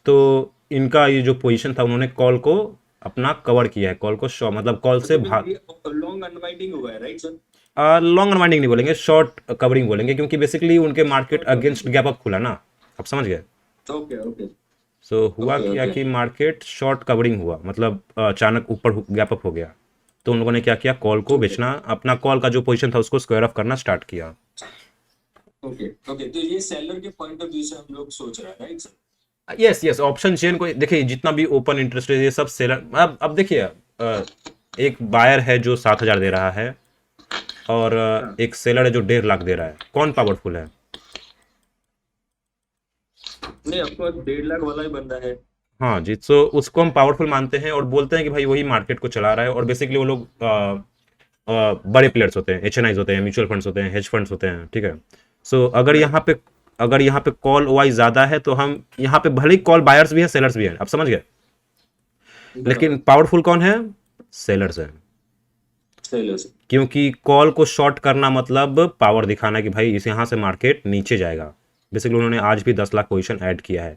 तो इनका ये जो पोजीशन था उन्होंने कॉल को अपना कवर किया है, कॉल को शॉ मतलब कॉल से भाग। लॉन्ग अनवाइंडिंग हुआ है, राइट सर। लॉन्ग अनवाइंडिंग नहीं बोलेंगे, शॉर्ट कवरिंग बोलेंगे, क्योंकि बेसिकली उनके मार्केट अगेंस्ट गैप अप खुला ना। आप समझ गए। Okay okay. सो हुआ ओके क्या ओके। कि मार्केट शॉर्ट कवरिंग हुआ, मतलब अचानक ऊपर गैप अप हो गया, तो उन लोगों ने क्या किया, कॉल को ओके बेचना, अपना कॉल का जो पोजीशन था उसको स्क्वायर ऑफ करना स्टार्ट किया। ओके ओके, तो ये सेलर के पॉइंट ऑफ व्यू से हम लोग सोच रहे हैं, right sir. Yes yes, option chain को देखिए, जितना भी ओपन इंटरेस्ट है ये सब सेलर। अब देखिए एक बायर है जो 7,000 दे रहा है, और हाँ एक सेलर है जो 1.5 लाख दे रहा है। कौन पावरफुल है? नहीं, आपको 1.5 लाख वाला ही बंदा है। हाँ जी, तो उसको हम पावरफुल मानते हैं और बोलते हैं कि भाई वही मार्केट को चला रहा है। और बेसिकली वो लोग बड़े प्लेयर्स होते हैं, एचएनआईज होते हैं, म्यूचुअल फंड्स होते हैं, हेज फंड्स होते हैं, ठीक है। सो अगर यहाँ पे कॉल वाई ज़्यादा है, तो हम यहाँ पे भले ही कॉल बायर्स भी हैं सेलर्स भी हैं, आप समझ गए। लेकिन बराबर। पावरफुल कौन है? सेलर्स हैं। सेलर्स। क्योंकि कॉल को शॉर्ट करना मतलब पावर दिखाना कि भाई इस यहाँ से मार्केट नीचे जाएगा। बेसिकली उन्होंने आज भी 10 लाख पोजीशन ऐड किया है।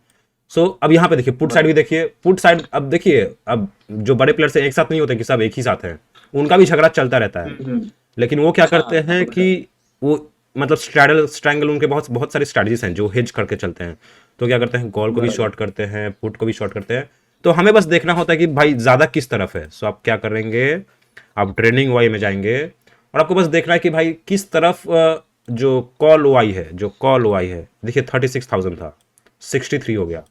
सो अब यहाँ पे देखिए पुट साइड भी देखिए, पुट साइड अब देखिए, अब जो बड़े प्लेयर्स एक साथ नहीं होते कि सब एक ही साथ हैं, उनका भी झगड़ा चलता रहता है। लेकिन वो क्या करते हैं कि वो मतलब स्ट्रैंगल उनके बहुत बहुत सारी स्ट्रैटेजीज हैं जो हेज करके चलते हैं। तो क्या करते हैं, कॉल को भी शॉर्ट करते हैं, पुट को भी शॉर्ट करते हैं। तो हमें बस देखना होता है कि भाई ज़्यादा किस तरफ है। सो आप क्या करेंगे, आप ट्रेनिंग वाई में जाएंगे और आपको बस देखना है कि भाई किस तरफ जो कॉल वाई है, जो कॉल वाई है देखिए 36,000 था, 63 हो गया।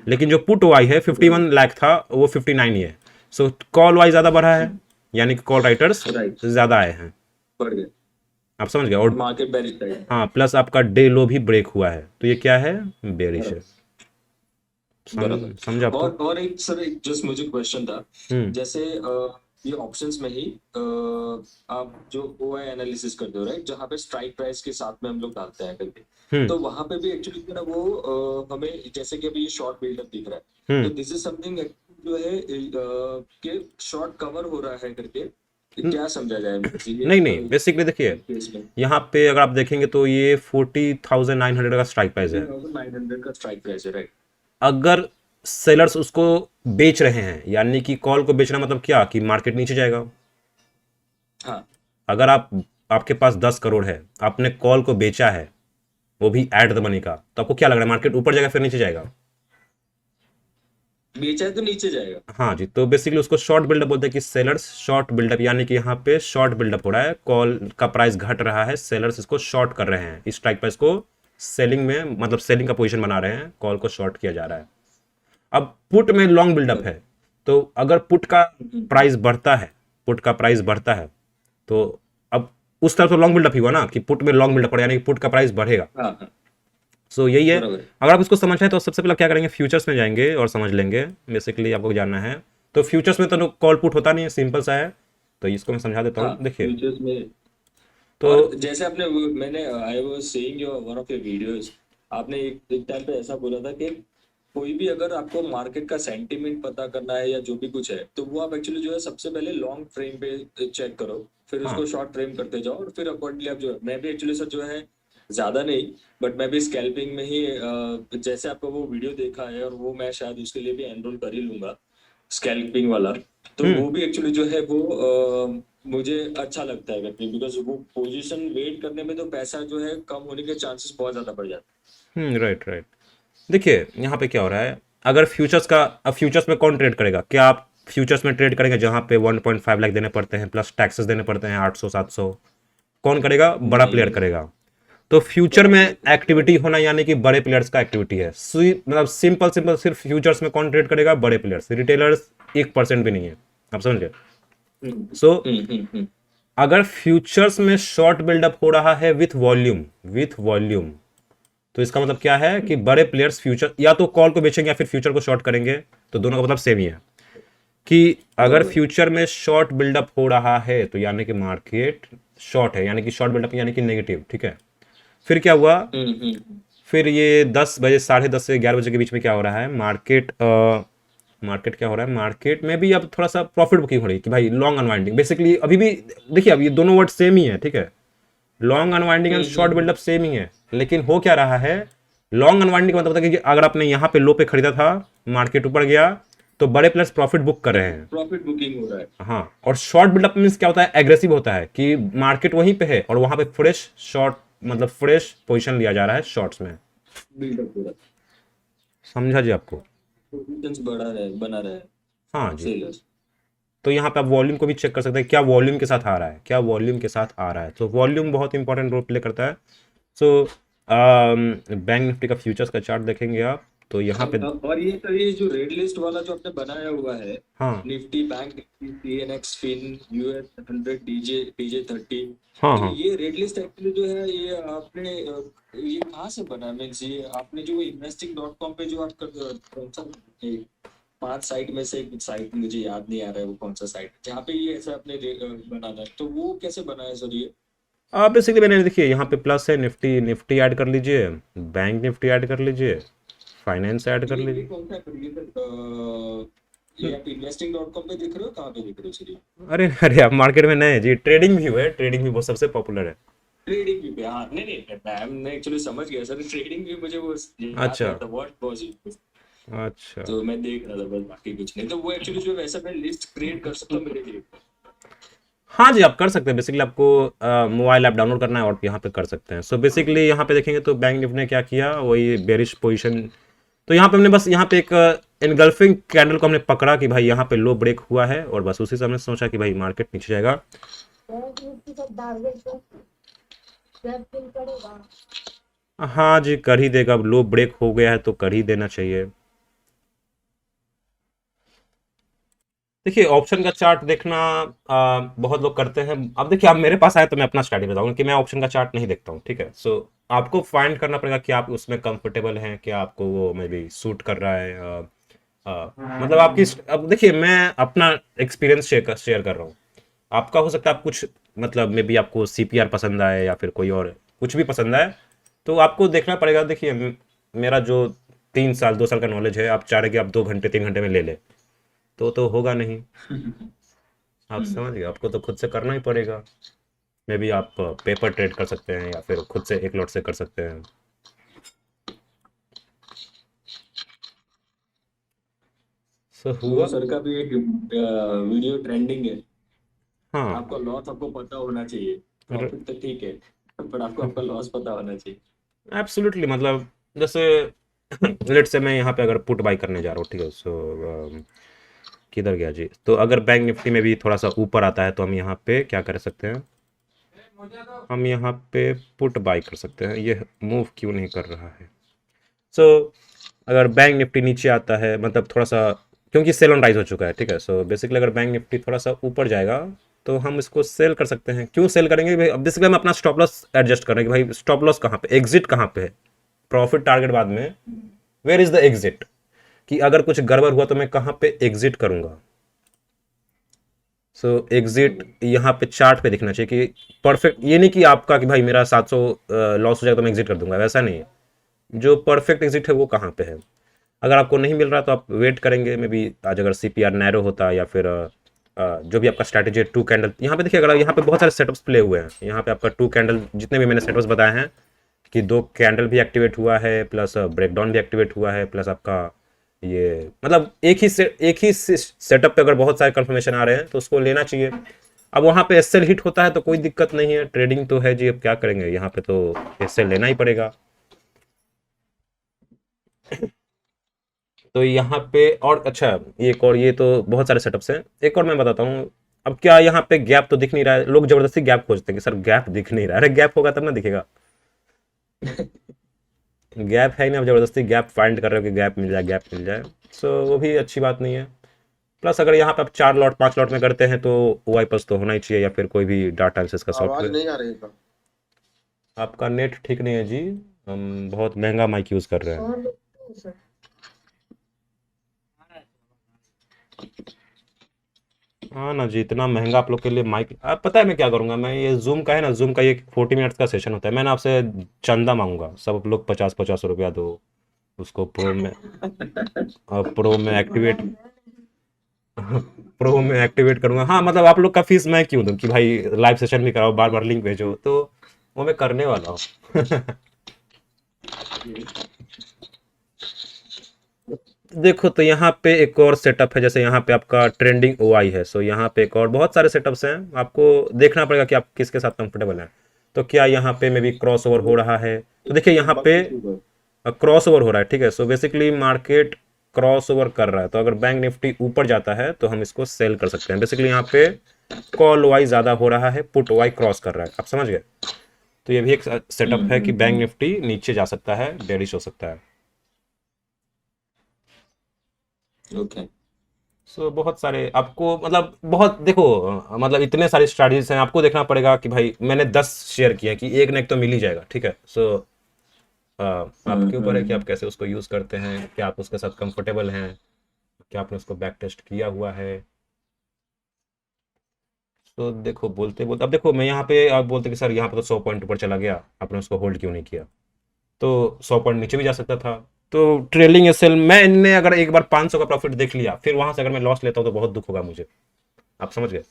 लेकिन जो पुट वाई है 51 लाख था, वो 59 ही है। सो कॉल वाई ज़्यादा बढ़ा है, यानी कि कॉल राइटर्स राइट, ज़्यादा आए हैं। बढ़ गए, आप समझ गए। और मार्केट बेरिश है। हाँ, प्लस आपका डे लो भी ब्रेक हुआ है, तो ये क्या है, बेरिश है। बराबर। समझा आपको। और एक सर, एक जस्ट मुझे क्वेश्चन था, जैसे ये ऑप्शंस में ही आप जो ओआई एनालिसिस करते हो राइट, जहाँ पे स्ट्राइक प्राइस के साथ में हम लोग डालते हैं करके, तो वहां पे भी एक्चुअली ना वो हमें जैसे कि अभी ये शॉर्ट बिल्डअप दिख रहा है, तो दिस इज समथिंग जो है कि शॉर्ट कवर हो रहा है करके क्या समझा जाए? नहीं, बेसिकली देखिए यहाँ पे अगर आप देखेंगे तो ये 40,900 का स्ट्राइक प्राइस है। 900 का स्ट्राइक प्राइस है राइट। अगर सेलर्स उसको बेच रहे हैं, यानी कि कॉल को बेचना मतलब क्या, कि मार्केट नीचे जाएगा। हाँ, अगर आपके पास 10 करोड़ है, आपने कॉल को बेचा है, वो भी एट द मनी का, तो आपको क्या लग रहा है, मार्केट ऊपर जाएगा फिर नीचे जाएगा? बेचा है तो नीचे जाएगा। हाँ जी, तो बेसिकली उसको शॉर्ट बिल्डअप बोलते हैं कि सेलर्स शॉर्ट बिल्डअप, यानी कि यहाँ पे शॉर्ट बिल्डअप हो रहा है, कॉल का प्राइस घट रहा है, सेलर्स इसको शॉर्ट कर रहे हैं, इस स्ट्राइक प्राइस को सेलिंग में, मतलब सेलिंग का पोजीशन बना रहे हैं, कॉल को शॉर्ट किया जा रहा है। अब पुट में लॉन्ग बिल्डअप है, तो अगर पुट का प्राइस बढ़ता है, पुट का प्राइस बढ़ता है, तो अब उस तरफ तो लॉन्ग बिल्डअप ही हुआ ना, कि पुट में लॉन्ग बिल्डअप पड़ेगा, यानी कि पुट का प्राइस बढ़ेगा। हाँ, सो यही है। बराबर। अगर आप इसको समझना है तो सबसे पहले क्या करेंगे, फ्यूचर्स में जाएंगे और समझ लेंगे। बेसिकली आपको जानना है तो फ्यूचर्स में तो कॉल पुट होता नहीं है, सिंपल सा है, तो इसको मैं समझा देता हूँ। देखिए फ्यूचर्स में तो और जैसे आपने मैंने I was saying your one of your videos, आपने एक टाइम पे ऐसा बोला था कि कोई भी अगर आपको मार्केट का सेंटीमेंट पता करना है या जो भी कुछ है, तो वो आप एक्चुअली जो है सबसे पहले लॉन्ग फ्रेम पे चेक करो, फिर उसको शॉर्ट फ्रेम करते जाओ, और फिर अकॉर्डिंगली आप जो है, मैं भी एक्चुअली सर जो है ज्यादा नहीं, बट मैं भी स्कैल्पिंग में ही जैसे आपका वो वीडियो देखा है, और वो मैं शायद उसके लिए भी एनरोल कर ही लूंगा, स्कैल्पिंग वाला। तो वो भी एक्चुअली जो है वो मुझे अच्छा लगता है करके, बिकॉज वो पोजीशन वेट करने में तो पैसा जो है कम होने के चांसेस बहुत ज्यादा बढ़ जाते हैं। राइट। देखिए यहाँ पे क्या हो रहा है, अगर फ्यूचर्स का, अब फ्यूचर्स में कौन ट्रेड करेगा, क्या आप फ्यूचर्स में ट्रेड करेंगे जहाँ पे 1.5 लाख देने पड़ते हैं, प्लस टैक्सेस देने पड़ते हैं 800-700, कौन करेगा, बड़ा प्लेयर करेगा। तो फ्यूचर में एक्टिविटी होना यानी कि बड़े प्लेयर्स का एक्टिविटी है। मतलब सिंपल सिर्फ फ्यूचर्स में कौन ट्रेड करेगा, बड़े प्लेयर्स, रिटेलर्स 1% भी नहीं है, आप समझ गए। सो अगर फ्यूचर्स में शॉर्ट बिल्डअप हो रहा है विथ वॉल्यूम, तो इसका मतलब क्या है कि बड़े प्लेयर्स फ्यूचर या तो कॉल को बेचेंगे या फिर फ्यूचर को शॉर्ट करेंगे, तो दोनों का मतलब सेम ही है कि अगर फ्यूचर में शॉर्ट बिल्डअप हो रहा है तो यानी कि मार्केट शॉर्ट है, यानी कि शॉर्ट बिल्डअप यानी कि नेगेटिव, ठीक है। फिर क्या हुआ, फिर ये 10 बजे 10:30 से 11 बजे के बीच में क्या हो रहा है, मार्केट क्या हो रहा है, मार्केट में भी अब थोड़ा सा प्रॉफिट बुकिंग हो रही है कि भाई लॉन्ग अनवाइंडिंग। बेसिकली अभी भी देखिए, अब ये दोनों वर्ड सेम ही है, ठीक है, long unwinding and short buildup same ही है। लेकिन हो क्या रहा है, लॉन्ग अनवाइंडिंग का मतलब होता है कि अगर आपने यहाँ पे लो पे खरीदा था, मार्केट ऊपर गया, तो बड़े प्लेयर्स प्रॉफिट बुक कर रहे हैं, प्रॉफिट बुकिंग हो रहा है। हाँ। और शॉर्ट बिल्डअप मीन्स क्या होता है, एग्रेसिव होता है कि मार्केट वहीं पे है और वहां पे फ्रेश शॉर्ट, मतलब फ्रेश पोजीशन लिया जा रहा है शॉर्ट्स में। बिल्डअप हो रहा है, समझा जी आपको। पोजीशंस बना रहा है हाँ जी। सेलर्स। तो यहाँ पे आप वॉल्यूम को भी चेक कर सकते हैं, क्या वॉल्यूम के साथ आ रहा है, क्या वॉल्यूम के साथ आ रहा है। तो वॉल्यूम बहुत इंपॉर्टेंट रोल प्ले करता है। सो बैंक निफ्टी का फ्यूचर्स का चार्ट देखेंगे आप, तो यहाँ पे और ये जो रेड लिस्ट वाला जो आपने बनाया हुआ है, हाँ Nifty, bank Nifty, CNX, fin, US 100, टीजे 30, हाँ तो हाँ ये रेड लिस्ट एक्चुअली जो है ये आपने ये कहाँ से बना? मीन्स ये आपने जो investing.com पे जो आप कौन सा 5 साइट में से एक साइट, मुझे याद नहीं आ रहा है वो कौन सा साइट, जहाँ पे ये ऐसा आपने बनाना है, तो वो कैसे बनाया सर ये? आप बेसिकली मैंने देखिए यहाँ पे प्लस है, निफ्टी ऐड कर लीजिए, बैंक निफ्टी ऐड कर लीजिए, फाइनेंस ऐड कर ये लीजिए। कौन सा है? ये ये आप investing.com पे दिख रहे हो, कहाँ पे दिख रहे हो सर? अरे अरे, आप मार्केट में नए हैं जी। ट्रेडिंग व्यू है, ट्रेडिंग व्यू वो सबसे पॉपुलर है। ट्रेडिंग व्यू पे, हाँ, नहीं नहीं, मैं एक्चुअली समझ गया सर, ट्रेडिंग व्यू मुझे वो याद अच्छा नहीं था व्हाट वाज इट, अच्छा। तो मैं देख रहा था बस, बाकी कुछ नहीं। तो वो एक्चुअली जो वैसा मैं लिस्ट क्रिएट कर सकता हूँ मेरे लिए? हाँ जी, आप कर सकते हैं। बेसिकली आपको मोबाइल ऐप डाउनलोड करना है और यहाँ पे कर सकते हैं। सो बेसिकली यहाँ पे देखेंगे तो बैंक निफ्टी ने क्या किया, वही बेरिश पोजीशन। तो यहाँ पे हमने बस यहाँ पे एक इनगल्फिंग कैंडल को हमने पकड़ा कि भाई यहाँ पे लो ब्रेक हुआ है, और बस उसी से हमने सोचा कि भाई मार्केट नीचे जाएगा। बैंक निफ्टी का टारगेट से गैप फिल करेगा। हाँ जी, कर ही देगा। अब लो ब्रेक हो गया है तो कर ही देना चाहिए। देखिए, ऑप्शन का चार्ट देखना बहुत लोग करते हैं। अब देखिए, आप मेरे पास आए तो मैं अपना स्ट्रैटेजी बताऊंगा कि मैं ऑप्शन का चार्ट नहीं देखता हूँ, ठीक है। सो आपको फाइंड करना पड़ेगा कि आप उसमें कंफर्टेबल हैं, कि आपको वो मे बी सूट कर रहा है। मतलब आपकी, अब देखिए मैं अपना एक्सपीरियंस शेयर कर रहा हूँ। आपका हो सकता है आप कुछ, मतलब मे बी आपको सीपीआर पसंद आए या फिर कोई और कुछ भी पसंद आए, तो आपको देखना पड़ेगा। देखिए मेरा जो 3 साल 2 साल का नॉलेज है, आप चाह रहे कि आप 2 घंटे 3 घंटे में ले ले, तो होगा नहीं। आप समझ गए, आपको तो खुद से करना ही पड़ेगा। मे बी आप पेपर ट्रेड कर सकते हैं या फिर खुद से एक लॉट से कर सकते हैं। सो तो हुआ। सर का भी एक वीडियो ट्रेंडिंग है, हाँ। आपका लॉस आपको पता होना चाहिए, प्रॉफिट तो ठीक है, पर आपको आपका लॉस पता होना चाहिए। एब्सोल्युटली, मतलब जैसे लेट से मैं यहाँ पे अगर पुट बाई करने जा रहा हूँ, ठीक है। सो किधर गया जी? तो अगर बैंक निफ्टी में भी थोड़ा सा ऊपर आता है तो हम यहाँ पे क्या कर सकते हैं, हम यहाँ पे पुट बाई कर सकते हैं। ये मूव क्यों नहीं कर रहा है? सो अगर बैंक निफ्टी नीचे आता है, मतलब थोड़ा सा, क्योंकि सेल ऑन राइज हो चुका है, ठीक है। सो बेसिकली अगर बैंक निफ्टी थोड़ा सा ऊपर जाएगा तो हम इसको सेल कर सकते हैं। क्यों सेल करेंगे भाई? अब बेसिकली हम अपना स्टॉप लॉस एडजस्ट कर रहे हैं कि भाई स्टॉप लॉस कहाँ पे, एग्जिट कहाँ पे है, प्रॉफिट टारगेट बाद में, वेयर इज द एग्जिट, कि अगर कुछ गड़बड़ हुआ तो मैं कहाँ पे एग्जिट करूंगा। सो एग्जिट यहाँ पे चार्ट पे दिखना चाहिए कि परफेक्ट, ये नहीं कि आपका कि भाई मेरा 700 लॉस हो जाएगा तो मैं एग्जिट कर दूंगा, वैसा नहीं है। जो परफेक्ट एग्जिट है वो कहाँ पे है। अगर आपको नहीं मिल रहा तो आप वेट करेंगे। मे बी आज अगर सीपीआर नैरो होता, या फिर जो भी आपका स्ट्रैटेजी है, 2 कैंडल यहाँ पे देखिए। अगर यहाँ पे बहुत सारे सेटअप्स प्ले हुए हैं, यहाँ पे आपका 2 कैंडल, जितने भी मैंने सेटअप्स बताए हैं, कि 2 कैंडल भी एक्टिवेट हुआ है, प्लस ब्रेकडाउन भी एक्टिवेट हुआ है, प्लस आपका ये, मतलब एक ही सेटअप पे अगर बहुत सारे कंफर्मेशन आ रहे हैं तो उसको लेना चाहिए। अब वहाँ पे एसएल हिट होता है तो कोई दिक्कत नहीं है, ट्रेडिंग तो है जी। अब क्या करेंगे, यहाँ पे तो एसएल लेना ही पड़ेगा। तो यहाँ पे, और अच्छा, एक और, ये तो बहुत सारे सेटअप्स हैं, एक और मैं बताता हूँ। अब क्या यहाँ पे गैप तो दिख नहीं रहा है, लोग जबरदस्ती गैप खोजते हैं कि सर गैप दिख नहीं रहा है। अरे गैप होगा तब ना दिखेगा। गैप है ही नहीं, आप जबरदस्ती गैप फाइंड कर रहे हो कि गैप मिल जाए, गैप मिल जाए। सो वो भी अच्छी बात नहीं है। प्लस अगर यहाँ पे आप 4 लॉट 5 लॉट में करते हैं तो ओआई पल्स तो होना ही चाहिए, या फिर कोई भी डाटा एनालिसिस का आवाज सॉफ्टवेयर। नहीं आ रही है। आपका नेट ठीक नहीं है जी, हम बहुत महंगा माइक यूज़ कर रहे हैं। और सर हाँ ना जी, इतना महंगा आप लोग के लिए माइक। आप पता है मैं क्या करूँगा, मैं ये जूम का है ना, जूम का ये 40 मिनट्स का सेशन होता है, मैंने आपसे चंदा मांगूंगा। सब लोग 50-50 रुपया दो, उसको प्रो में एक्टिवेट प्रो में एक्टिवेट करूंगा। हाँ, मतलब आप लोग का फीस मैं क्यों दूं कि भाई लाइव सेशन भी कराओ, बार बार लिंक भेजो, तो वो मैं करने वाला हूँ। देखो, तो यहाँ पे एक और सेटअप है, जैसे यहाँ पे आपका ट्रेंडिंग ओआई है। सो यहाँ पे एक और बहुत सारे सेटअप्स हैं, आपको देखना पड़ेगा कि आप किसके साथ कंफर्टेबल हैं। तो क्या यहाँ पे मे भी क्रॉस ओवर हो रहा है? तो देखिए यहाँ पे क्रॉस ओवर हो रहा है, ठीक है। So basically market cross over कर रहा है, तो अगर बैंक निफ्टी ऊपर जाता है तो हम इसको सेल कर सकते हैं। बेसिकली यहाँ पे कॉल वाई ज़्यादा हो रहा है, पुट वाई क्रॉस कर रहा है, आप समझ गए। तो ये भी एक सेटअप है कि बैंक निफ्टी नीचे जा सकता है, बेरिश हो सकता है। ओके, सो बहुत सारे आपको, मतलब बहुत देखो, मतलब इतने सारे स्ट्रैटेजीज हैं, आपको देखना पड़ेगा कि भाई मैंने 10 शेयर किया कि एक ना एक तो मिल ही जाएगा, ठीक है। सो आपके ऊपर है कि आप कैसे उसको यूज़ करते हैं, क्या आप उसके साथ कंफर्टेबल हैं, क्या आपने उसको बैक टेस्ट किया हुआ है। तो देखो, बोलते बोलते, अब देखो मैं यहाँ पे, आप बोलते कि सर यहाँ पे तो 100 पॉइंट ऊपर चला गया, आपने उसको होल्ड क्यों नहीं किया? तो 100 पॉइंट नीचे भी जा सकता था, तो ट्रेलिंग एसएल मैंने अगर एक बार 500 का प्रॉफिट देख लिया, फिर वहां से अगर मैं लॉस लेता हूँ तो बहुत दुख होगा मुझे, आप समझ गए।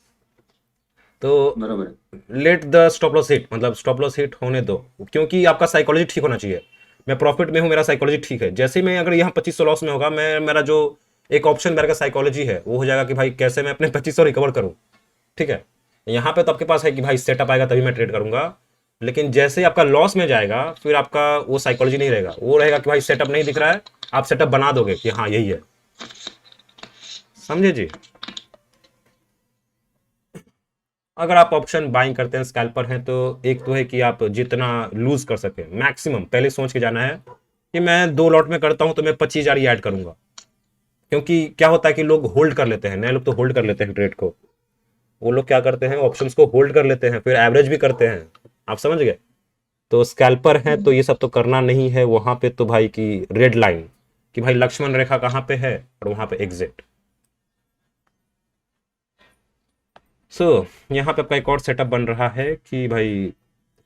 तो बराबर है। Late the stop loss hit, मतलब स्टॉप लॉस हिट होने दो, क्योंकि आपका साइकोलॉजी ठीक होना चाहिए। मैं प्रॉफिट में हूँ, मेरा साइकोलॉजी ठीक है। जैसे ही मैं अगर यहाँ 2500 लॉस में होगा, मैं मेरा जो एक ऑप्शन मेरा का साइकोलॉजी है वो हो जाएगा कि भाई कैसे मैं अपने 2500 रिकवर करूँ, ठीक है। यहाँ पे तो आपके पास है कि भाई सेटअप आएगा तभी मैं ट्रेड करूंगा, लेकिन जैसे ही आपका लॉस में जाएगा फिर आपका वो साइकोलॉजी नहीं रहेगा, वो रहेगा कि भाई सेटअप नहीं दिख रहा है, आप सेटअप बना दोगे कि हाँ यही है, समझे जी। अगर आप ऑप्शन बाइंग करते हैं, स्कैल्पर हैं, तो एक तो है कि आप जितना लूज कर सके मैक्सिमम पहले सोच के जाना है कि मैं 2 लॉट में करता हूं तो मैं 25,000 ही ऐड करूंगा। क्योंकि क्या होता है कि लोग होल्ड कर लेते हैं, नए लोग तो होल्ड कर लेते हैं ट्रेड को, वो लोग क्या करते हैं ऑप्शंस को होल्ड कर लेते हैं, फिर एवरेज भी करते हैं, आप समझ गए। तो स्कैल्पर है तो ये सब तो करना नहीं है, वहां पे तो भाई की रेड लाइन कि भाई लक्ष्मण रेखा कहां पे है और वहां पे एग्जिट। सो यहाँ पे आपका एक और सेटअप बन रहा है कि भाई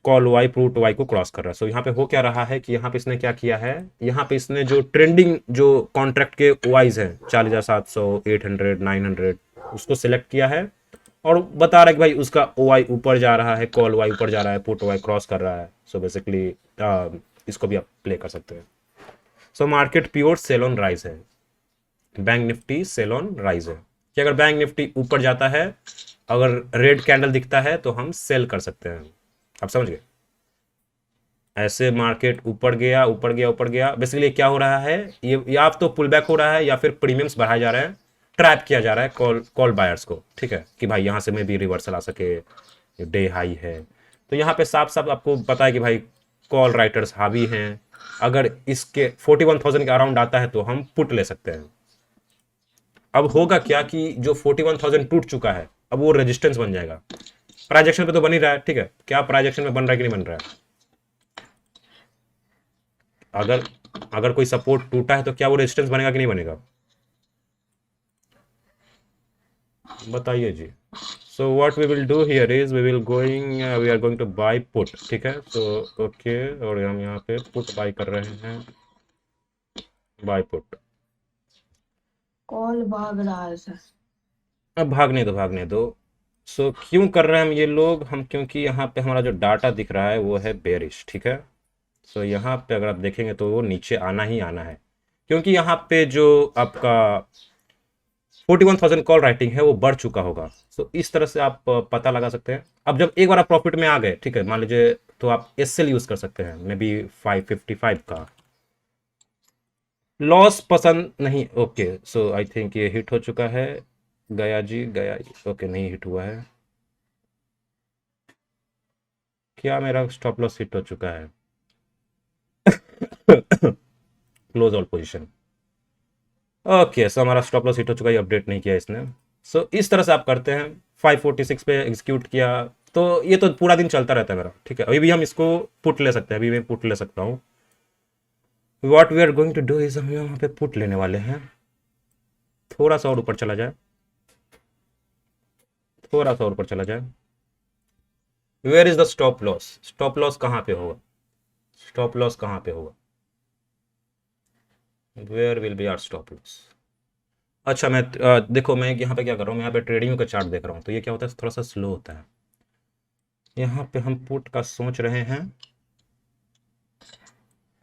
कॉल वाई पुट वाई को क्रॉस कर रहा है। सो यहाँ पे हो क्या रहा है कि यहाँ पे इसने क्या किया है, यहाँ पे इसने जो ट्रेंडिंग जो कॉन्ट्रैक्ट के वाइज हैं 40,700 800 900 उसको सिलेक्ट किया है और बता रहा है कि भाई उसका ओ वाई ऊपर जा रहा है, कॉल वाई ऊपर जा रहा है, पुट वाई क्रॉस कर रहा है। सो बेसिकली इसको भी आप प्ले कर सकते हैं। So market pure sell on rise है, bank Nifty sell on rise है कि अगर बैंक निफ्टी ऊपर जाता है, अगर रेड कैंडल दिखता है तो हम सेल कर सकते हैं, आप समझ गए। ऐसे मार्केट ऊपर गया ऊपर गया ऊपर गया, बेसिकली क्या हो रहा है, ये या तो पुल बैक हो रहा है या फिर प्रीमियम्स बढ़ाए जा रहे हैं, ट्रैप किया जा रहा है कॉल बायर्स को, ठीक है, कि भाई यहाँ से में भी रिवर्सल आ सके, डे हाई है। तो यहाँ पे साफ साफ आपको पता है कि भाई कॉल राइटर्स हावी हैं, अगर इसके 41,000 के अराउंड आता है तो हम पुट ले सकते हैं। अब होगा क्या कि जो 41,000 टूट चुका है अब वो रेजिस्टेंस बन जाएगा, प्राइजेक्शन पे तो बन ही रहा है, ठीक है, क्या प्राइजेक्शन में बन रहा है कि नहीं बन रहा है। अगर अगर कोई सपोर्ट टूटा है तो क्या वो रेजिस्टेंस बनेगा कि नहीं बनेगा, बताइए जी। So what we will do here is we are going to buy put, ठीक है। सो ओके, और हम यहाँ पे पुट बाय कर रहे हैं, बाय पुट। कॉल भाग रहा है सर। अब भागने दो। सो क्यों कर रहे हैं हम ये लोग, हम क्योंकि यहाँ पे हमारा जो डाटा दिख रहा है वो है बेरिश, ठीक है। सो यहाँ पे अगर आप देखेंगे तो वो नीचे आना ही आना है, क्योंकि यहाँ पे जो आपका 41,000 कॉल राइटिंग है वो बढ़ चुका होगा। सो इस तरह से आप पता लगा सकते हैं। अब जब एक बार आप प्रॉफिट में आ गए, ठीक है, मान लीजिए, तो आप एसएल यूज कर सकते हैं, मे बी 555 का। लॉस पसंद नहीं, ओके। सो आई थिंक ये हिट हो चुका है, गया जी गया, ओके नहीं हिट हुआ है, क्या मेरा स्टॉप लॉस हिट हो चुका है। Close all position, okay. So हमारा स्टॉप लॉस हिट हो चुका है, अपडेट नहीं किया इसने। सो इस तरह से आप करते हैं, 546 पे एग्जीक्यूट किया, तो ये तो पूरा दिन चलता रहता है मेरा, ठीक है। अभी भी हम इसको पुट ले सकते हैं, अभी मैं पुट ले सकता हूँ। What we are going to do is हम यहाँ पे पुट लेने वाले हैं, थोड़ा सा और ऊपर चला जाए, थोड़ा सा और ऊपर चला जाए। Where is the stop loss, stop loss कहाँ पे होगा, स्टॉप लॉस कहाँ पे होगा, where will be our stop loss. अच्छा मैं देखो मैं यहाँ पे क्या कर रहा हूँ, मैं यहाँ पे ट्रेडिंग का चार्ट देख रहा हूँ, तो ये क्या होता है थोड़ा सा स्लो होता है। यहाँ पे हम पुट का सोच रहे हैं,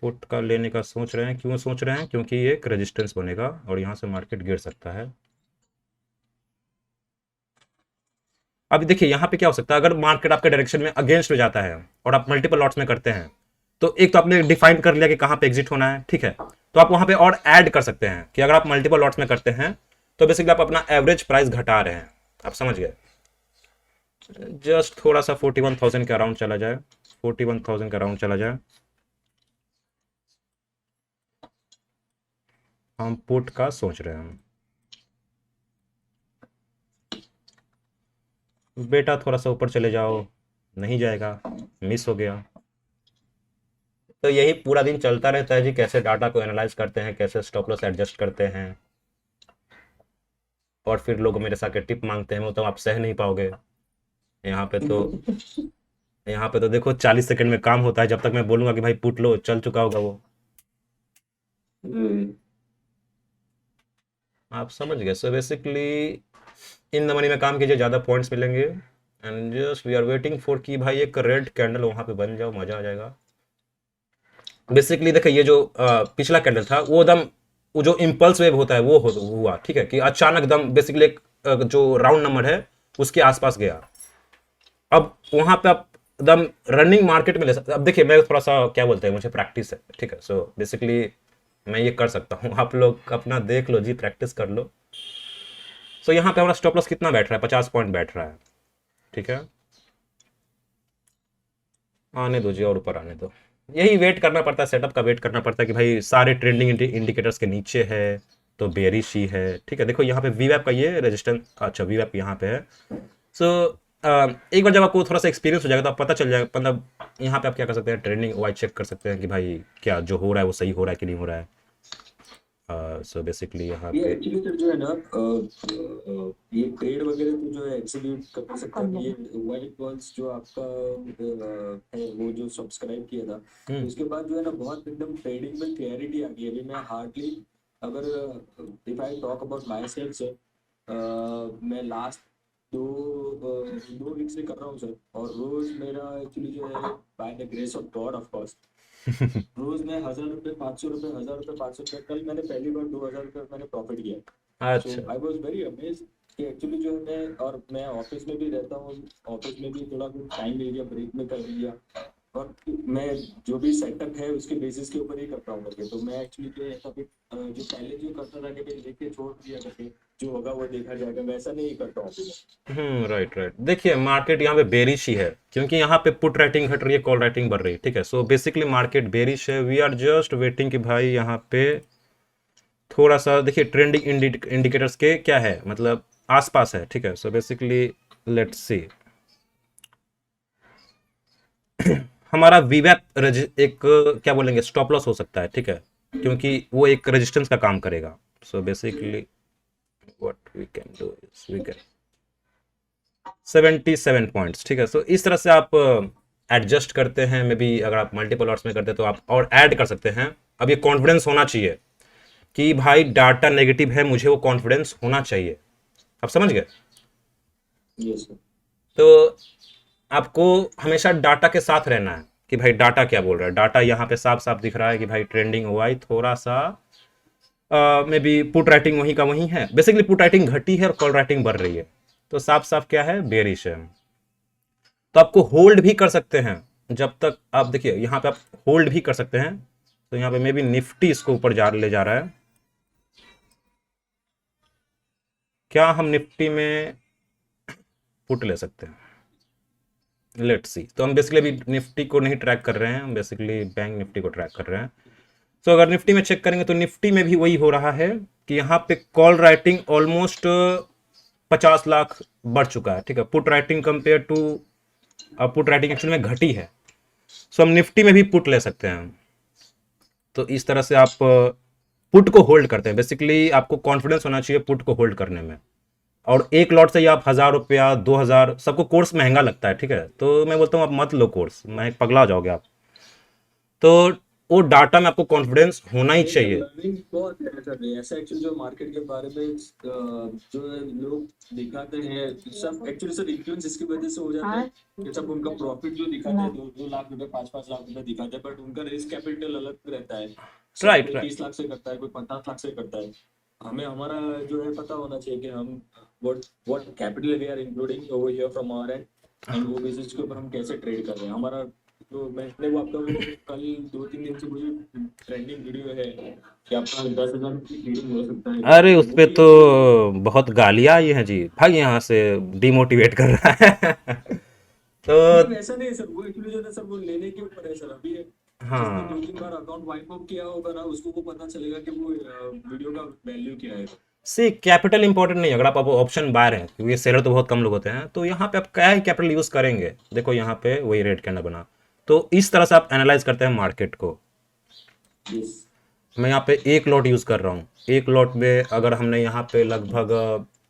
पुट का लेने का सोच रहे हैं, क्यों सोच रहे हैं, क्योंकि ये एक रेजिस्टेंस बनेगा और यहाँ से मार्केट गिर सकता है। अब देखिए यहाँ पे क्या हो सकता है, अगर मार्केट आपके डायरेक्शन में अगेंस्ट हो जाता है और आप मल्टीपल लॉट्स में करते हैं, तो एक तो आपने डिफाइन कर लिया कि कहाँ पे एग्जिट होना है, ठीक है, तो आप वहां पे और ऐड कर सकते हैं कि अगर आप मल्टीपल लॉट्स में करते हैं तो बेसिकली आप अपना एवरेज प्राइस घटा रहे हैं, आप समझ गए। जस्ट थोड़ा सा 41,000 के अराउंड चला जाए, 41,000 के अराउंड चला जाए, हम पुट का सोच रहे हैं। बेटा थोड़ा सा ऊपर चले जाओ, नहीं जाएगा, मिस हो गया। तो यही पूरा दिन चलता रहता है जी, कैसे डाटा को एनालाइज करते हैं, कैसे स्टॉप लॉस एडजस्ट करते हैं, और फिर लोग मेरे से आके टिप मांगते हैं, वो तो आप सह नहीं पाओगे। यहाँ पे तो यहाँ पे तो देखो 40 सेकंड में काम होता है, जब तक मैं बोलूंगा कि भाई पुट लो चल चुका होगा वो। आप समझ गए। So basically in the money में काम कीजिए, ज़्यादा पॉइंट्स मिलेंगे। And just we are waiting for कि भाई एक रेड कैंडल वहाँ पे बन जाओ, मज़ा आ जाएगा। बेसिकली देखिए ये जो पिछला कैंडल था वो एकदम, वो जो इम्पल्स वेव होता है वो हुआ, ठीक है, कि अचानक दम बेसिकली एक जो राउंड नंबर है उसके आसपास गया। अब वहाँ पे आप एकदम रनिंग मार्केट में ले सकते। अब देखिए मैं थोड़ा सा क्या बोलते हैं, मुझे प्रैक्टिस है, ठीक है। सो बेसिकली मैं ये कर सकता हूँ, आप लोग अपना देख लो जी, प्रैक्टिस कर लो। सो यहाँ पे हमारा स्टॉप लॉस कितना बैठ रहा है, 50 पॉइंट बैठ रहा है, ठीक है। आने दो जी, और ऊपर आने दो। यही वेट करना पड़ता है, सेटअप का वेट करना पड़ता है कि भाई सारे ट्रेंडिंग इंडिकेटर्स के नीचे है तो बेरिश ही है, ठीक है। देखो यहाँ पे वीवैप का ये रेजिस्टेंस, अच्छा वीवैप यहाँ पे है। सो एक बार जब आपको थोड़ा सा एक्सपीरियंस हो जाएगा तो आप पता चल जाएगा, मतलब यहाँ पे आप क्या कर सकते हैं, ट्रेंडिंग वाइज चेक कर सकते हैं कि भाई क्या जो हो रहा है वो सही हो रहा है कि नहीं हो रहा है। सो बेसिकली यहाँ ये पे एक्चुअली सर जो है ना ये ट्रेड वगैरह तो जो है एग्जीक्यूट कर सकता है। ये व्हाइट बॉल्स जो आपका है वो जो सब्सक्राइब किया था, तो उसके बाद जो है ना बहुत एकदम ट्रेडिंग में क्लैरिटी आ गई। अभी मैं हार्डली, अगर if I talk about my self sir, मैं लास्ट दो वीक से कर रहा हूँ सर, और रोज मेरा एक्चुअली जो है by the grace of God of course रोज मैं 1,000 रुपये, 500 रुपये, 1,000 रुपये, 500 रुपये, कल मैंने पहली बार 2,000 रुपये मैंने प्रॉफिट किया। सो अच्छा आई वॉज वेरी अमेज कि एक्चुअली जो है मैं, और मैं ऑफिस में भी रहता हूँ, ऑफिस में भी थोड़ा कुछ टाइम मिल गया, ब्रेक में कर लिया, और मैं जो भी सेटअप है उसके बेसिस के ऊपर ही करता हूँ करके। तो मैं एक्चुअली जो ऐसा भी जो पहले जो करता था कि भाई देख के छोड़ दिया करके, जो होगा वो देखा जाएगा, वैसा नहीं करता हूँ मैं। Right right. देखिए मार्केट यहाँ पे बेरिश ही है, क्योंकि यहाँ पे पुट राइटिंग घट रही है, कॉल राइटिंग बढ़ रही है, ठीक है। सो बेसिकली मार्केट बेरिश है। वी आर जस्ट वेटिंग कि भाई यहाँ पे थोड़ा सा देखिए ट्रेंडिंग इंडिकेटर्स के क्या है, मतलब आसपास है, ठीक है। सो बेसिकली लेट्स सी हमारा वीवैप एक क्या बोलेंगे, स्टॉप लॉस हो सकता है, ठीक है, क्योंकि वो एक रेजिस्टेंस का काम करेगा। So basically what we can do is we can 77 points, ठीक है। सो इस तरह से आप एडजस्ट करते हैं। मे बी अगर आप मल्टीपल लॉट्स में करते हैं तो आप और ऐड कर सकते हैं। अब ये कॉन्फिडेंस होना चाहिए कि भाई डाटा नेगेटिव है, मुझे वो कॉन्फिडेंस होना चाहिए। आप समझ गए। Yes sir. तो आपको हमेशा डाटा के साथ रहना है कि भाई डाटा क्या बोल रहा है। डाटा यहाँ पे साफ साफ दिख रहा है कि भाई ट्रेंडिंग हुआ है, थोड़ा सा मे बी पुट राइटिंग वहीं का वहीं है। बेसिकली पुट राइटिंग घटी है और कॉल राइटिंग बढ़ रही है, तो साफ साफ क्या है, बेरिश है। तो आपको होल्ड भी कर सकते हैं जब तक आप देखिए यहाँ पे आप होल्ड भी कर सकते हैं। तो यहाँ पे मे बी निफ्टी इसको ऊपर ले जा रहा है। क्या हम निफ्टी में पुट ले सकते हैं, लेट्स सी। तो हम बेसिकली अभी निफ्टी को नहीं ट्रैक कर रहे हैं, हम बेसिकली बैंक निफ्टी को ट्रैक कर रहे हैं। तो अगर निफ्टी में चेक करेंगे तो निफ्टी में भी वही हो रहा है कि यहाँ पे कॉल राइटिंग ऑलमोस्ट 50 लाख बढ़ चुका है, ठीक है। Put writing compare to put writing actually में घटी है। सो हम निफ्टी में भी पुट ले सकते हैं। तो इस तरह से आप पुट को होल्ड करते हैं। बेसिकली आपको कॉन्फिडेंस होना चाहिए पुट को होल्ड करने में, और एक लॉट से ही आप 1,000 रुपया 2,000, सबको कोर्स महंगा लगता है, ठीक है। तो मैं बोलता हूँ आप मत लो कोर्स, मैं पगला हो जाओगे आप। तो वो डाटा में आपको कॉन्फिडेंस होना ही चाहिए। लर्निंग बहुत है सर। ऐसा एक्चुअली जो मार्केट के बारे में जो लोग दिखाते हैं, सब एक्चुअली सर इन्फ्लुएंस इसकी वजह से हो जाता है कि सब उनका प्रॉफिट जो दिखाते हैं 2 लाख रुपए 5 लाख रुपए दिखाते हैं, बट उनका रिस्क कैपिटल अलग रहता है। राइट कोई 30 लाख से करता है, कोई 50 लाख से करता है। हमें हमारा जो है पता होना चाहिए कि हम what capital we are including over here from our end, and वो बेसिस के ऊपर हम कैसे ट्रेड कर रहे हैं। हमारा तो मैंने वो आपका कल 2-3 दिन से मुझे ट्रेंडिंग वीडियो है कि आपका 10,000 की ट्रेडिंग हो सकता है। अरे उस पे तो बहुत गालियां आई हैं जी, भाग यहाँ से, डिमोटिवेट कर रहा है। तो ऐसा नहीं सर, वो एक्चुअली जो है सर वो लेने के ऊपर है सर। अभी हाँ, जिसने 2-3 बार अकाउंट वाइप आउट किया होगा ना, उसको वो पता चलेगा कि वो वीडियो का वैल्यू क्या है। सी कैपिटल इंपॉर्टेंट नहीं है। अगर आप ऑप्शन बायर हैं, क्योंकि सेलर तो बहुत कम लोग होते हैं, तो यहाँ पे आप क्या ही कैपिटल यूज करेंगे। देखो यहाँ पे वही रेड कैंडल बना। तो इस तरह से आप एनालाइज करते हैं मार्केट को। यस मैं यहाँ पे एक लॉट यूज कर रहा हूँ। एक लॉट में अगर हमने यहाँ पे लगभग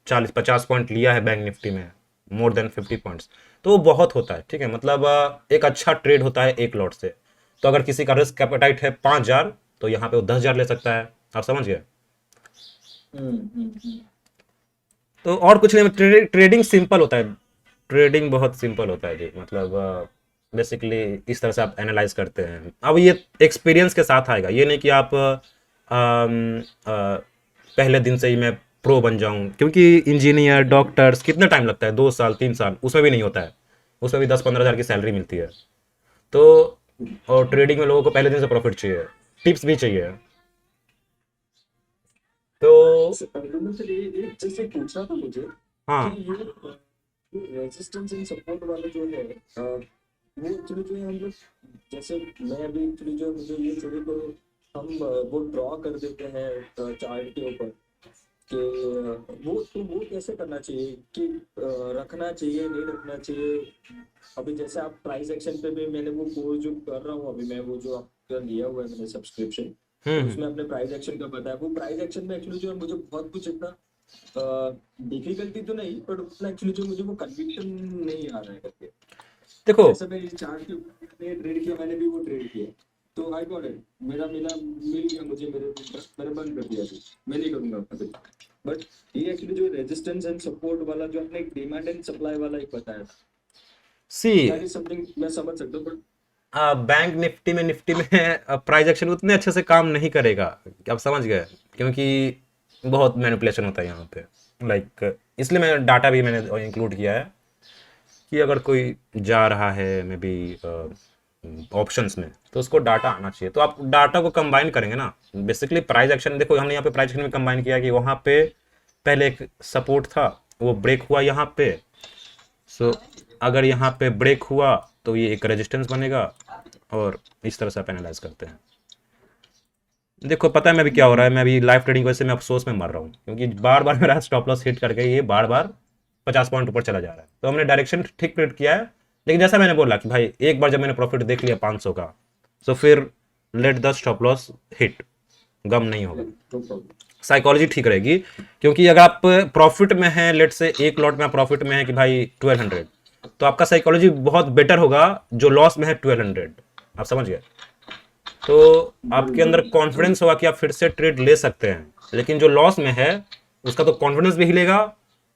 40-50 पॉइंट लिया है बैंक निफ्टी में, मोर देन 50 पॉइंट्स, तो वो बहुत होता है, ठीक है। मतलब एक अच्छा ट्रेड होता है एक लॉट से। तो अगर किसी का रिस्क कैपेटाइट है 5,000, तो यहाँ पे वो 10,000 ले सकता है। आप समझ गए? तो और कुछ नहीं, ट्रेडिंग सिंपल होता है, ट्रेडिंग बहुत सिंपल होता है जी। मतलब बेसिकली इस तरह से आप एनालाइज करते हैं। अब ये एक्सपीरियंस के साथ आएगा, ये नहीं कि आप पहले दिन से ही मैं प्रो बन जाऊं, क्योंकि इंजीनियर डॉक्टर्स कितना टाइम लगता है, 2 साल 3 साल, उसमें भी नहीं होता है। उसमें भी 10-15 हज़ार की सैलरी मिलती है। तो और ट्रेडिंग में लोगों को पहले दिन से प्रॉफिट चाहिए, टिप्स भी चाहिए। तो एक चीज से पूछना था मुझे हाँ, कि ये रेजिस्टेंस एंड सपोर्ट वाले जो है वो एक्चुअली जो है हम लोग, जैसे मैं अभी एक्चुअली जो मुझे ये थोड़ी को हम वो ड्रॉ कर देते हैं चार्ट के ऊपर कि वो कैसे करना चाहिए कि रखना चाहिए नहीं रखना चाहिए। अभी जैसे आप प्राइस एक्शन पे भी मैंने वो कोर्स जो कर रहा हूँ अभी मैं, वो जो आपका लिया हुआ है मैंने सब्सक्रिप्शन, उसमें अपने प्राइस एक्शन का बताया। वो प्राइस एक्शन में एक्चुअली जो है मुझे बहुत कुछ इतना डिफिकल्टी तो नहीं, पर उतना एक्चुअली जो मुझे वो कन्विक्शन नहीं आ रहा है करके। देखो जैसे मैं इस चार्ट के ऊपर ट्रेड किया, मैंने भी वो ट्रेड किया तो आई गॉट इट, मेरा मिला मिल गया मुझे, मैंने बंद कर दिया, अभी मैं नहीं करूंगा अभी। बट ये एक्चुअली जो रेजिस्टेंस एंड सपोर्ट वाला जो आपने एक डिमांड एंड सप्लाई वाला एक बताया था, सी दैट इज समथिंग मैं समझ सकता हूँ, बट बैंक निफ्टी में प्राइस एक्शन उतने अच्छे से काम नहीं करेगा। आप समझ गए? क्योंकि बहुत मैनिपुलेशन होता है यहाँ पे। लाइक इसलिए मैं डाटा भी मैंने इंक्लूड किया है कि अगर कोई जा रहा है मे बी ऑप्शंस में, तो उसको डाटा आना चाहिए। तो आप डाटा को कंबाइन करेंगे ना। बेसिकली प्राइस एक्शन, देखो हमने यहाँ पे प्राइस एक्शन में कंबाइन किया कि वहाँ पे पहले एक सपोर्ट था, वो ब्रेक हुआ यहाँ पे। सो अगर यहाँ पे ब्रेक हुआ तो ये एक रेजिस्टेंस बनेगा, और इस तरह से आप एनालाइज करते हैं। देखो पता है मैं भी क्या हो रहा है, मैं भी लाइव ट्रेडिंग वजह से मैं अफसोस में मर रहा हूँ, क्योंकि बार बार मेरा स्टॉप लॉस हिट करके ये बार बार 50 पॉइंट ऊपर चला जा रहा है। तो हमने डायरेक्शन ठीक ट्रेड किया है, लेकिन जैसा मैंने बोला कि भाई एक बार जब मैंने प्रॉफिट देख लिया 500 का, तो फिर let the stop loss hit, गम नहीं होगा, नो प्रॉब्लम। साइकोलॉजी ठीक रहेगी। क्योंकि अगर आप प्रॉफिट में हैं, लेट से एक लॉट में आप प्रॉफिट में है कि भाई 1200, तो आपका साइकोलॉजी बहुत बेटर होगा जो लॉस में है 1200। आप समझ गए? तो आपके अंदर कॉन्फिडेंस होगा कि आप फिर से ट्रेड ले सकते हैं। लेकिन जो लॉस में है उसका तो कॉन्फिडेंस भी हिलेगा,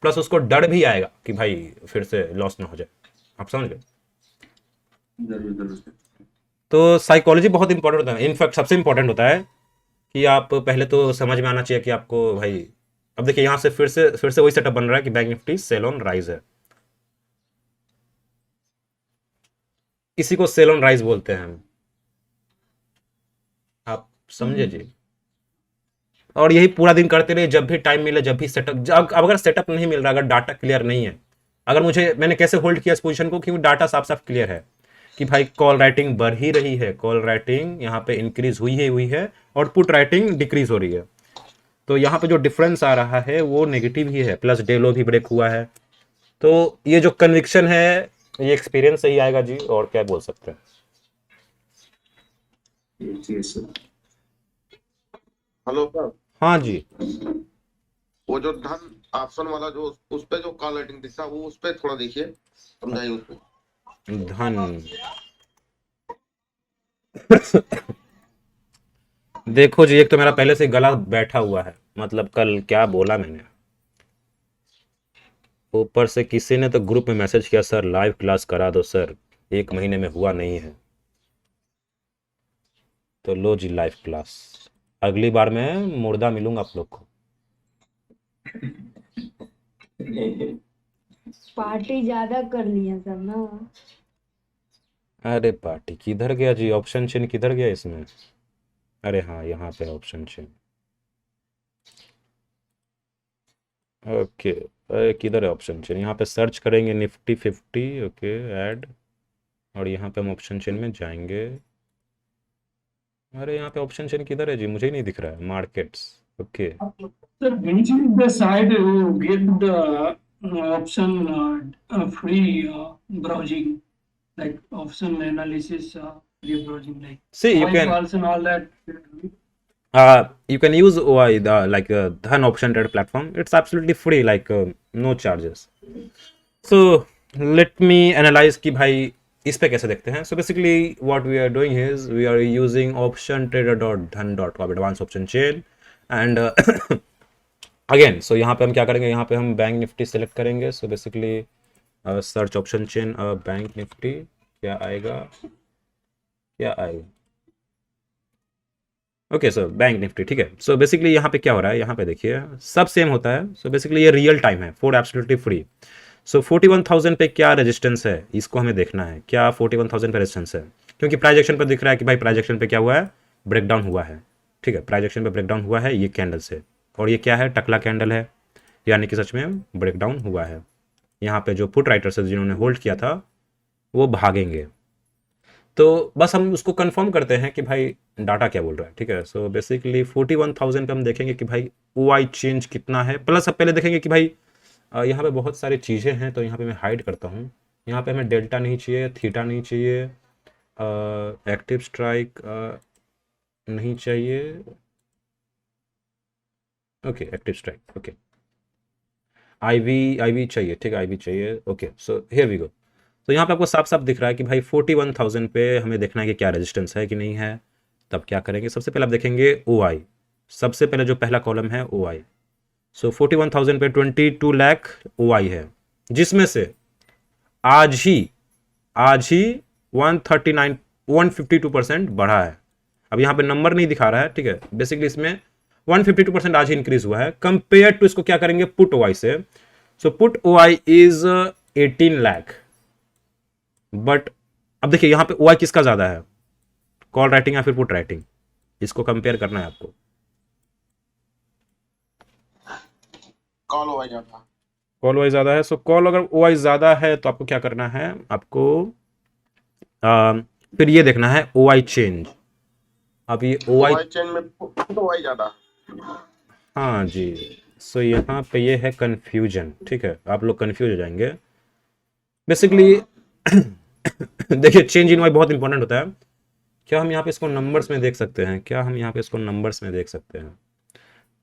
प्लस उसको डर भी आएगा कि भाई फिर से लॉस ना हो जाए। आप समझ गए? जरूर जरूर। तो साइकोलॉजी बहुत इंपॉर्टेंट होता है। इनफैक्ट सबसे इंपॉर्टेंट होता है कि आप पहले तो समझ में आना चाहिए कि आपको भाई, अब देखिए यहाँ से फिर से वही सेटअप बन रहा है कि bank Nifty sell on rise है। इसी को सेल ऑन राइज बोलते हैं हम। आप समझे जी? और यही पूरा दिन करते रहे, जब भी टाइम मिले, जब भी सेटअप, अब अगर सेटअप नहीं मिल रहा, अगर डाटा क्लियर नहीं है, अगर मैंने कैसे होल्ड किया इस पोजीशन को, क्योंकि डाटा साफ साफ क्लियर है कि भाई कॉल राइटिंग बढ़ ही रही है, कॉल राइटिंग यहाँ पे इंक्रीज हुई है, और पुट राइटिंग डिक्रीज हो रही है। तो यहाँ पे जो डिफरेंस आ रहा है वो नेगेटिव ही है, प्लस डे लो भी ब्रेक हुआ है। तो ये जो कन्विक्शन है ये एक्सपीरियंस से ही आएगा जी, और क्या बोल सकते हैं। हेलो, हाँ जी, वो जो धन ऑप्शन वाला जो उस पे जो कॉल राइटिंग दिखता है, वो उस पे थोड़ा देखिए, समझाइए उस पे। धन देखो जी, एक तो मेरा पहले से गला बैठा हुआ है, मतलब कल क्या बोला मैंने, ऊपर से किसी ने तो ग्रुप में मैसेज किया, सर लाइव क्लास करा दो सर, 1 महीने में हुआ नहीं है। तो लो जी लाइव क्लास, अगली बार मैं मुर्दा मिलूंगा आप लोग को। पार्टी ज्यादा कर लिया सब ना। अरे पार्टी किधर गया जी, ऑप्शन चेन किधर गया इसमें? अरे हाँ, यहाँ पे ऑप्शन चेन, ओके। अरे किधर है ऑप्शन चेन? यहाँ पे सर्च करेंगे निफ्टी 50, ओके ऐड, और यहाँ पे हम ऑप्शन चेन में जाएंगे। अरे यहाँ पे ऑप्शन चेन किधर है जी, मुझे ही नहीं दिख रहा है। Markets, okay. Sir, which is the side you get the option free browsing, like option analysis, free browsing, like See, you white can balls and all that. you can use OI, like Dhan option trade platform. It's absolutely free, like no charges. So let me analyze कि भाई इस पे कैसे देखते हैं? So basically what we are doing is we are using option trader dot Dhan dot com advance option chain and again so यहाँ पे हम क्या करेंगे, यहाँ पे हम बैंक निफ्टी सेलेक्ट करेंगे. So basically search option chain bank Nifty, क्या आएगा, क्या आएगा, ओके सर बैंक निफ्टी, ठीक है. सो बेसिकली यहाँ पे क्या हो रहा है, यहाँ पे देखिए सब सेम होता है. सो बेसिकली ये रियल टाइम है फॉर एब्सोल्युटली फ्री. सो 41,000 पे क्या रेजिस्टेंस है, इसको हमें देखना है, क्या 41,000 पे रेजिस्टेंस है, क्योंकि प्राइस एक्शन पर दिख रहा है कि भाई प्राइस एक्शन पे क्या हुआ है, ब्रेकडाउन हुआ है. ठीक है, प्राइस एक्शन पे ब्रेकडाउन हुआ है ये कैंडल से, और ये क्या है, टकला कैंडल है, यानी कि सच में ब्रेकडाउन हुआ है. यहाँ पे जो पुट राइटर्स है जिन्होंने होल्ड किया था वो भागेंगे. तो बस हम उसको कंफर्म करते हैं कि भाई डाटा क्या बोल रहा है. ठीक है, सो बेसिकली 41,000 पे हम देखेंगे कि भाई OI चेंज कितना है, प्लस अब पहले देखेंगे कि भाई यहाँ पे बहुत सारी चीज़ें हैं. तो यहाँ पे मैं हाइड करता हूँ. यहाँ पे हमें डेल्टा नहीं चाहिए, थीटा नहीं चाहिए, एक्टिव स्ट्राइक नहीं चाहिए, okay active strike, okay IV चाहिए, ठीक है IV चाहिए, okay. So here we go. तो यहाँ पे आपको साफ साफ दिख रहा है कि भाई 41,000 पे हमें देखना है कि क्या रेजिस्टेंस है कि नहीं है. तब क्या करेंगे, सबसे पहले आप देखेंगे OI, सबसे पहले जो पहला कॉलम है OI. सो 41,000 पे 22 लाख OI है, जिसमें से आज ही 152% बढ़ा है. अब यहाँ पे नंबर नहीं दिखा रहा है, ठीक है, बेसिकली इसमें 152% आज ही इंक्रीज हुआ है कंपेयर टू, इसको क्या करेंगे पुट OI से. So put OI is 18 lakh. But अब देखिए यहाँ पे OI किसका ज्यादा है, कॉल राइटिंग या फिर पुट राइटिंग, इसको कंपेयर करना है आपको. कॉल हुआ जाता, कॉल OI ज्यादा है. सो कॉल अगर OI ज्यादा है तो आपको क्या करना है, आपको फिर ये देखना है OI चेंज. अब ये OI चेन में पुट हुआ ज्यादा. हाँ जी. सो यहाँ पे ये है कंफ्यूजन, ठीक है, आप लोग कंफ्यूज हो जाएंगे बेसिकली. देखिए चेंज इन OI बहुत इंपॉर्टेंट होता है. क्या हम यहाँ पे इसको नंबर्स में देख सकते हैं, क्या हम यहाँ पे इसको नंबर्स में देख सकते हैं.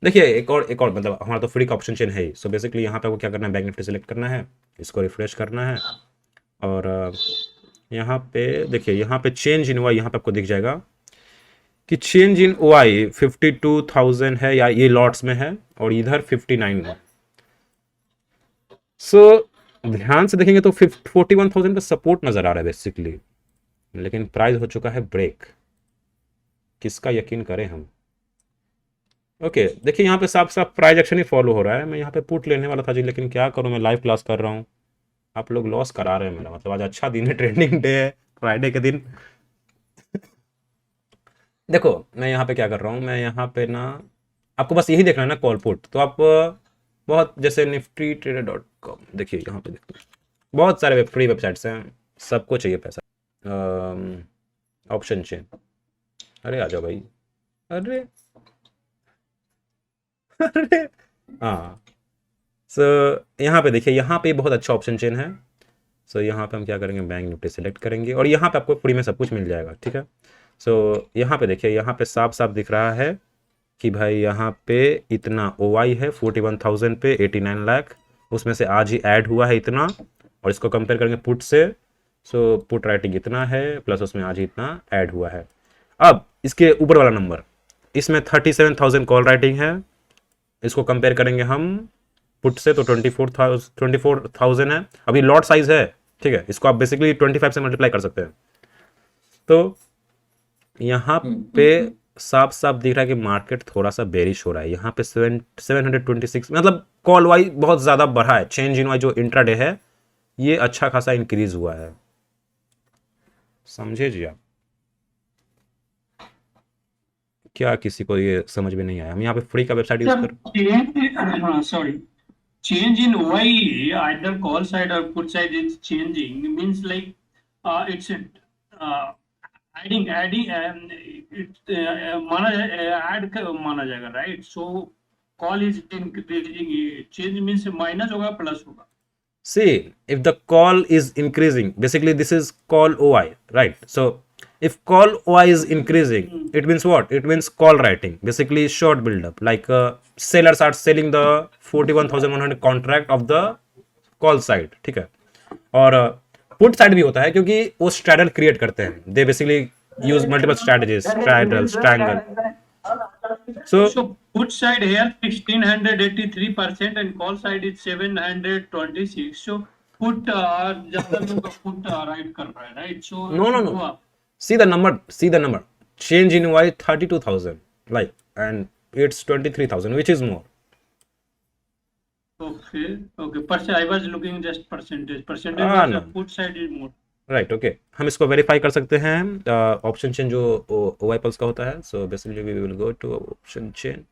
देखिए एक और मतलब हमारा तो फ्री का ऑप्शन चेन है ही. सो बेसिकली यहाँ पे आपको क्या करना है, बैंक निफ्टी सेलेक्ट करना है, इसको रिफ्रेश करना है, और यहाँ पे देखिए यहाँ पे चेंज इन OI यहाँ पे आपको दिख जाएगा कि चेंज इन OI 52,000 है, या ये लॉट्स में है, और इधर 59 है. सो ध्यान से देखेंगे तो 41,000 का सपोर्ट नजर आ रहा है बेसिकली, लेकिन प्राइस हो चुका है ब्रेक. किसका यकीन करें हम. ओके देखिए यहाँ पे साफ साफ प्राइस एक्शन ही फॉलो हो रहा है. मैं यहाँ पे पुट लेने वाला था जी, लेकिन क्या करूँ, मैं लाइव क्लास कर रहा हूँ, आप लोग लॉस करा रहे हैं मेरा. मतलब आज अच्छा दिन है, ट्रेंडिंग डे है, फ्राइडे के दिन. देखो मैं यहाँ पे क्या कर रहा हूँ, मैं यहाँ पे ना आपको बस यही देखना है ना कॉल पुट. तो आप बहुत जैसे niftytrader.com देखिए, यहाँ पे देखते हैं बहुत सारे फ्री वेबसाइट्स हैं, सबको चाहिए पैसा. ऑप्शन चेन, अरे आ जाओ भाई, अरे अरे हाँ. सो यहाँ पे देखिए, यहाँ पे बहुत अच्छा ऑप्शन चेन है. सो यहाँ पे हम क्या करेंगे, बैंक निफ्टी सेलेक्ट करेंगे, और यहाँ पे आपको फ्री में सब कुछ मिल जाएगा. ठीक है, सो यहाँ पे देखिए, यहाँ पे साफ साफ दिख रहा है कि भाई यहाँ पे इतना OI है 41,000 पे 89 लाख, उसमें से आज ही ऐड हुआ है इतना, और इसको कंपेयर करेंगे पुट से. सो पुट राइटिंग इतना है, प्लस उसमें आज ही इतना ऐड हुआ है. अब इसके ऊपर वाला नंबर, इसमें 37,000 कॉल राइटिंग है, इसको कंपेयर करेंगे हम पुट से तो 24,000 है. अभी लॉट साइज है, ठीक है, इसको आप बेसिकली 25 से मल्टीप्लाई कर सकते हैं. तो यहाँ पे साफ साफ दिख रहा है कि मार्केट थोड़ा सा बेरिश हो रहा है. यहाँ पे 726 मतलब कॉल वाई बहुत ज्यादा बढ़ा है. चेंज इन वाई जो इंट्राडे है ये अच्छा खासा इंक्रीज हुआ है, समझे जी आप. क्या किसी को ये समझ में नहीं आया. हम यहाँ पे फ्री का वेबसाइट यूज कर, Sorry. Change in OI, either call side or put side is changing, means like it's adding add माना जाएगा, right? So call is increasing, change means minus होगा plus होगा. see if the call is increasing, basically this is call OI, right? So if call OI is increasing, it means what? It means call writing, basically short build up, like sellers are selling the 41,100 contract of the call side. ठीक है, और put side भी होता है क्योंकि वो straddle create करते हैं, they basically use multiple strategies, straddle, strangle. So So put side here 1683% and call side is 726. So put ज्यादा लोग put right कर रहा है, right? So No, no, no. see the number change in Y 32,000 like, and it's 23,000, which is more. Okay. I was looking just percentage. Percentage Ah, was no. put side is more. Right, okay, हम इसको verify कर सकते हैं option chain जो OI plus का होता है. So basically we will go to option chain.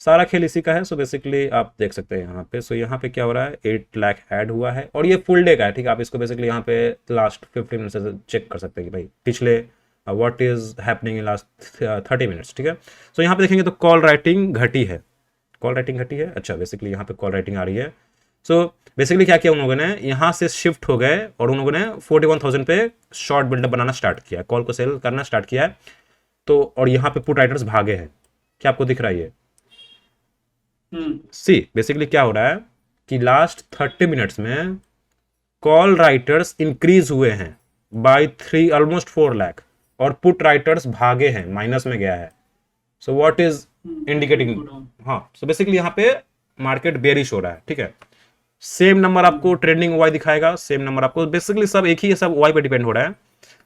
सारा खेल इसी का है. सो बेसिकली आप देख सकते हैं यहाँ पे. सो यहाँ पे क्या हो रहा है, 8 लाख ऐड हुआ है और ये फुल डे का है, ठीक है. आप इसको बेसिकली यहाँ पे लास्ट 15 मिनट से चेक कर सकते हैं कि भाई पिछले what is happening in last 30 minutes, ठीक है. सो यहाँ पे देखेंगे तो कॉल राइटिंग घटी है. अच्छा, बेसिकली यहाँ पे कॉल राइटिंग आ रही है. सो बेसिकली क्या किया उन लोगों ने, यहाँ से शिफ्ट हो गए और उन लोगों ने 41,000 पे शॉर्ट बिल्डअप बनाना स्टार्ट किया, कॉल को सेल करना स्टार्ट किया है. तो और यहाँ पे पुट राइटर्स भागे हैं. क्या आपको दिख रहा है ये? सी बेसिकली क्या हो रहा है कि लास्ट 30 मिनट्स में कॉल राइटर्स इंक्रीज हुए हैं बाय 3 ऑलमोस्ट 4 लाख और पुट राइटर्स भागे हैं, माइनस में गया है. So what is indicating? हाँ, सो बेसिकली यहाँ पे मार्केट बेरिश हो रहा है, ठीक है. सेम नंबर आपको ट्रेंडिंग OI दिखाएगा, सेम नंबर आपको बेसिकली सब एक ही है, सब OI पे डिपेंड हो रहा है.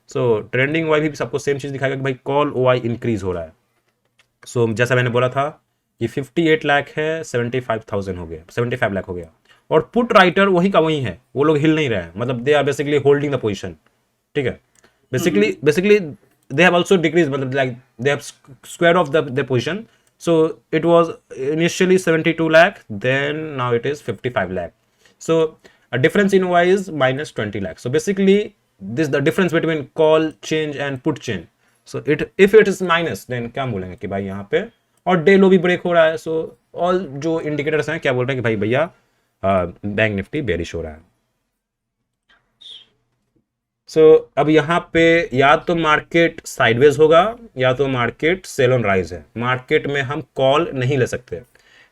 सो ट्रेंडिंग OI भी सबको सेम चीज दिखाएगा कि भाई कॉल OI इंक्रीज हो रहा है. सो जैसा मैंने बोला था कि 58 लाख है, 75,000 हो गया, 75 लाख हो गया और पुट राइटर वही का वही है, वो लोग हिल नहीं रहे हैं, मतलब they are basically holding the position, ठीक है. Basically they have also decreased, मतलब like they have squared off the position. So it was initially 72 lakh, then now it is 55 lakh. So a difference in Y is minus 20 lakh. So basically this the difference between call change and put change. So if it is minus, then क्या बोलेंगे कि भाई यहाँ पे और day लो भी break हो रहा है. So all जो indicators हैं क्या बोल रहे हैं कि भाई भैया बैंक निफ्टी बेरिश हो रहा है. सो अब यहाँ पे या तो मार्केट साइडवेज होगा या तो मार्केट सेल ऑन राइज है. मार्केट में हम कॉल नहीं ले सकते.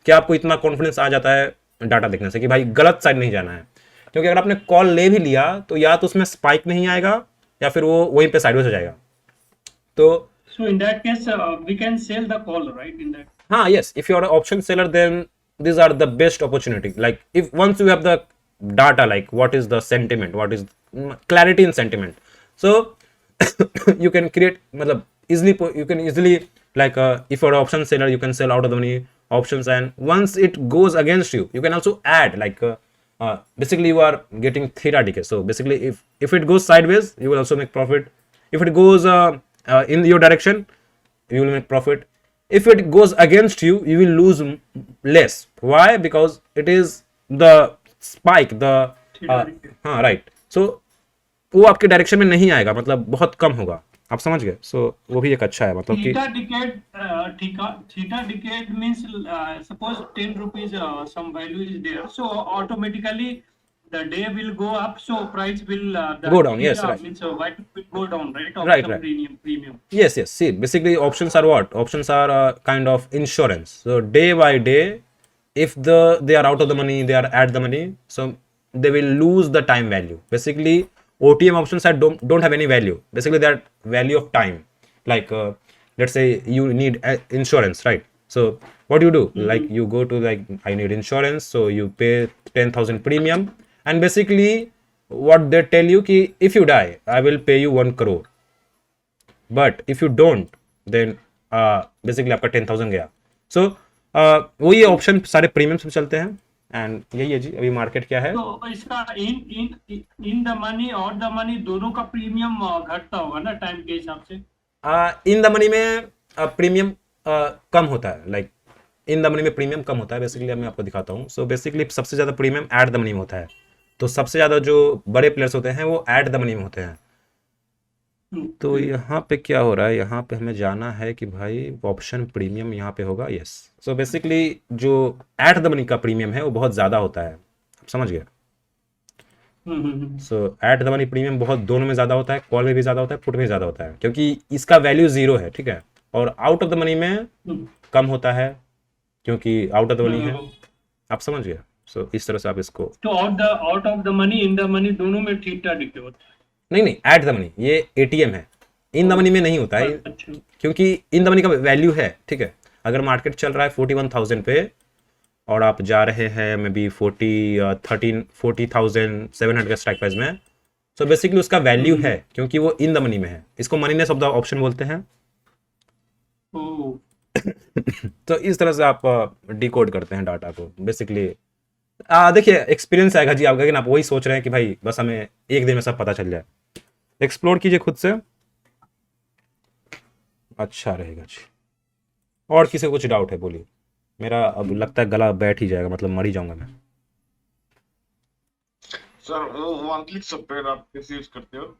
क्या आपको इतना कॉन्फिडेंस आ जाता है डाटा देखने से कि भाई गलत साइड नहीं जाना है? क्योंकि अगर आपने कॉल ले भी लिया तो या तो उसमें स्पाइक नहीं आएगा या फिर वो वहीं पे साइडवेज हो जाएगा. तो So in that case, we can sell the call, right? In that. हाँ, yes, if you are an option seller, then these are the best opportunity. Like if once you have the data, like what is the sentiment, what is clarity in sentiment, so you can create, मतलब you can easily like if you're an option seller, you can sell out of the money options, and once it goes against you, you can also add like basically you are getting theta decay. So basically if it goes sideways, you will also make profit. If it goes in your direction, you will make profit. If it goes against you, you will lose less. Why? Because it is the spike, the हाँ right. So वो आपके direction में नहीं आएगा, मतलब बहुत कम होगा. आप समझ गए? सो वो भी एक अच्छा है, मतलब कि theta decade means suppose 10 rupees some value is there, so automatically the day will go up, so price will go down. Yes, right. Means white will go down, right? Of Right, some right. Premium. Yes. See, basically options are what? Options are kind of insurance. So day by day, if they are out of the money, they are at the money, so they will lose the time value. Basically, OTM options don't have any value. Basically, they are value of time. Like let's say you need insurance, right? So what do you do? Like you go to like I need insurance, so you pay 10,000 premium, and basically what they tell you कि if you die, I will pay you 1 crore. But if you don't, then basically आपका 10,000 गया. So वो ये option सारे premiums में चलते हैं. And यही है जी अभी मार्केट क्या है. तो इसका इन द मनी और द मनी दोनों का प्रीमियम घटता होगा ना टाइम के हिसाब से. इन द मनी में प्रीमियम कम होता है. लाइक इन द मनी में प्रीमियम कम होता है. बेसिकली मैं आपको दिखाता हूँ. सो बेसिकली सबसे ज़्यादा प्रीमियम एट द मनी में होता है. तो सबसे ज़्यादा जो बड़े प्लेयर्स होते हैं वो एट द मनी में होते हैं. तो यहाँ पे क्या हो रहा है, यहाँ पे हमें जाना है कि भाई ऑप्शन प्रीमियम यहाँ पे होगा. यस. सो बेसिकली जो एट द मनी का प्रीमियम है वो बहुत ज़्यादा होता है. आप समझ गए? सो एट द मनी प्रीमियम बहुत दोनों में ज़्यादा होता है. कॉल में भी ज़्यादा होता है, पुट में ज़्यादा होता है, क्योंकि इसका वैल्यू 0 है. ठीक है. और आउट ऑफ द मनी में कम होता है क्योंकि आउट ऑफ द मनी है. आप समझ गए? सो इस तरह से आप इसको तो out of the money, in the money, दोनों में ठीक ठाक दिखे होता नहीं नहीं, एट द मनी, ये एटीएम है, इन द मनी में नहीं होता है। है, अच्छा, क्योंकि इन द मनी का वैल्यू है, ठीक है। अगर मार्केट चल रहा है 41,000 पे और आप जा रहे हैं मे बी 40,700 के स्ट्राइक प्राइस में, सो बेसिकली उसका वैल्यू है, क्योंकि वो इन द मनी में है। इसको मनीनेस ऑफ द ऑप्शन बोलते हैं। ओ, तो इस तरह से आप डिकोड करते हैं डाटा को बेसिकली। देखिए एक्सपीरियंस आएगा जी आपका, लेकिन आप वही सोच रहे हैं कि भाई बस हमें एक दिन में सब पता चल जाए। एक्सप्लोर कीजिए खुद से, अच्छा रहेगा जी। और किसी को कुछ डाउट है बोलिए, मेरा अब लगता है गला बैठ ही जाएगा, मतलब मर ही जाऊंगा मैं। सर वो वन क्लिक सॉफ्टवेयर आप कैसे यूज करते हो?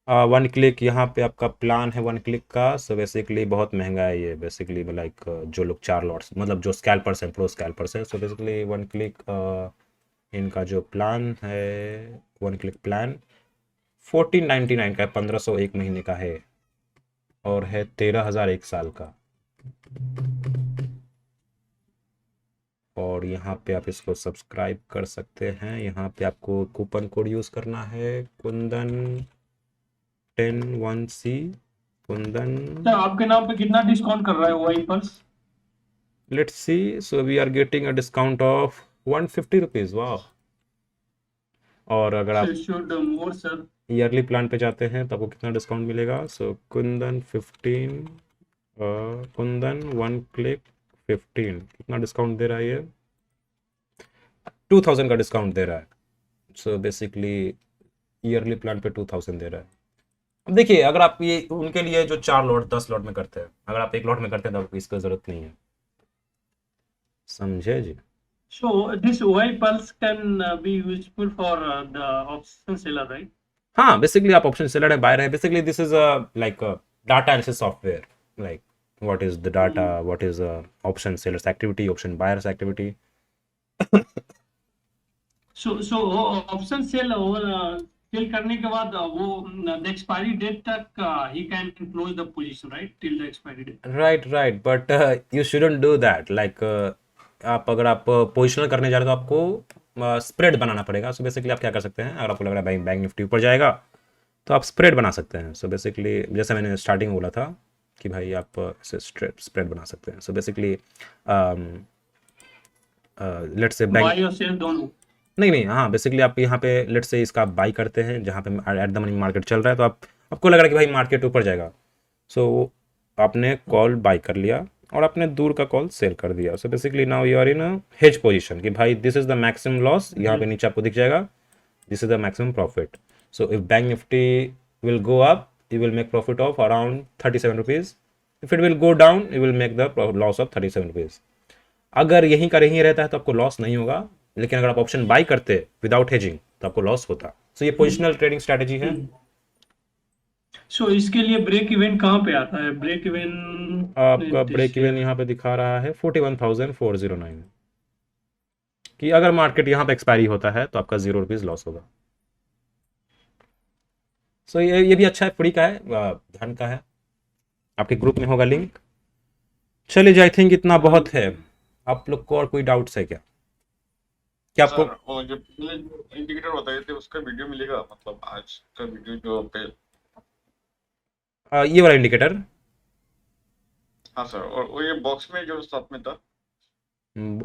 वन क्लिक, यहाँ पे आपका प्लान है वन क्लिक का। सो बेसिकली बहुत महंगा है ये, बेसिकली लाइक जो लोग 4 लॉट्स, मतलब जो स्कैल्पर्स हैं, प्रो स्कैल्पर्स हैं, सो बेसिकली वन क्लिक इनका जो प्लान है, वन क्लिक प्लान 1499 का है, 1500 एक महीने का है, और है 13,000 एक साल का। और यहाँ पे आप इसको सब्सक्राइब कर सकते हैं। यहाँ पे आपको कूपन कोड यूज़ करना है, कुंदन 101C, कुंदन। तो आपके नाम पे कितना डिस्काउंट कर रहा है Y plus? Let's see, so we are getting a discount of 150 rupees, वाह। और अगर आप should more sir. Yearly plan पे जाते हैं तो आपको कितना डिस्काउंट मिलेगा? So Kundan 15, Kundan one click 15 कितना डिस्काउंट दे रहा है ये? 2000 का डिस्काउंट दे रहा है। सो बेसिकली ईयरली प्लान पे 2000 दे रहा है। अब देखिए, अगर आप ये उनके लिए जो 4 लॉट 10 लॉट में करते हैं, अगर आप एक लॉट में करते हैं तो आपको इसकी ज़रूरत नहीं है, समझे जी। So this OI pulse can be useful for the option seller, right? हाँ, बेसिकली आप ऑप्शन सेलर है, बायर है, basically this is like data analysis software, like what is the data, what is option sellers activity, option buyers activity. So option sell sell करने के बाद वो the expiry date तक he can close the position, right? Till the expiry date. Right, but you shouldn't do that, like आप अगर आप positional करने जा रहे हो तो आपको स्प्रेड बनाना पड़ेगा। सो बेसिकली आप क्या कर सकते हैं, अगर आपको लग रहा है बैंक निफ्टी ऊपर जाएगा तो आप स्प्रेड बना सकते हैं। सो बेसिकली जैसे मैंने स्टार्टिंग में बोला था कि भाई आप इसे स्प्रेड बना सकते हैं। So basically let's say bank, Buy or sell दोनों। नहीं, हाँ, बेसिकली आप यहाँ पे लेट्स से इसका बाई करते हैं जहाँ पे एट द मनी मार्केट चल रहा है, तो आपको लग रहा है कि भाई मार्केट ऊपर जाएगा, सो आपने कॉल बाई कर लिया और आपने दूर का कॉल सेल कर दिया। So basically now you are in a hedge position कि भाई this is the maximum loss, यहाँ पे नीचे आपको दिख जाएगा this is the maximum profit. So if bank Nifty will go up you will make profit of around 37 rupees, if it will go down you will make the loss of 37 rupees. अगर यहीं का यहीं रहता है तो आपको loss नहीं होगा, लेकिन अगर आप ऑप्शन बाई करते विदाउट हेजिंग तो आपको लॉस होता। सो ये पोजिशनल ट्रेडिंग स्ट्रैटेजी है। So इसके लिए ब्रेक इवन कहाँ पे आता है? ब्रेक इवन आपका ब्रेक इवन यहाँ पे दिखा रहा है 41,409 कि अगर मार्केट यहाँ पे एक्सपायरी होता है तो आपका 0 रुपीज़ लॉस होगा। सो ये भी अच्छा है, फ्री का है, धन का है, आपके ग्रुप में होगा लिंक। चलिए जी, आई थिंक इतना बहुत है। आप लोग को और कोई डाउट्स है क्या? क्या आपको सर वो जो इंडिकेटर बताए थे उसका वीडियो मिलेगा, मतलब आज का वीडियो जो पे? ये वाला इंडिकेटर? हाँ सर, और वो ये बॉक्स में जो साथ में था।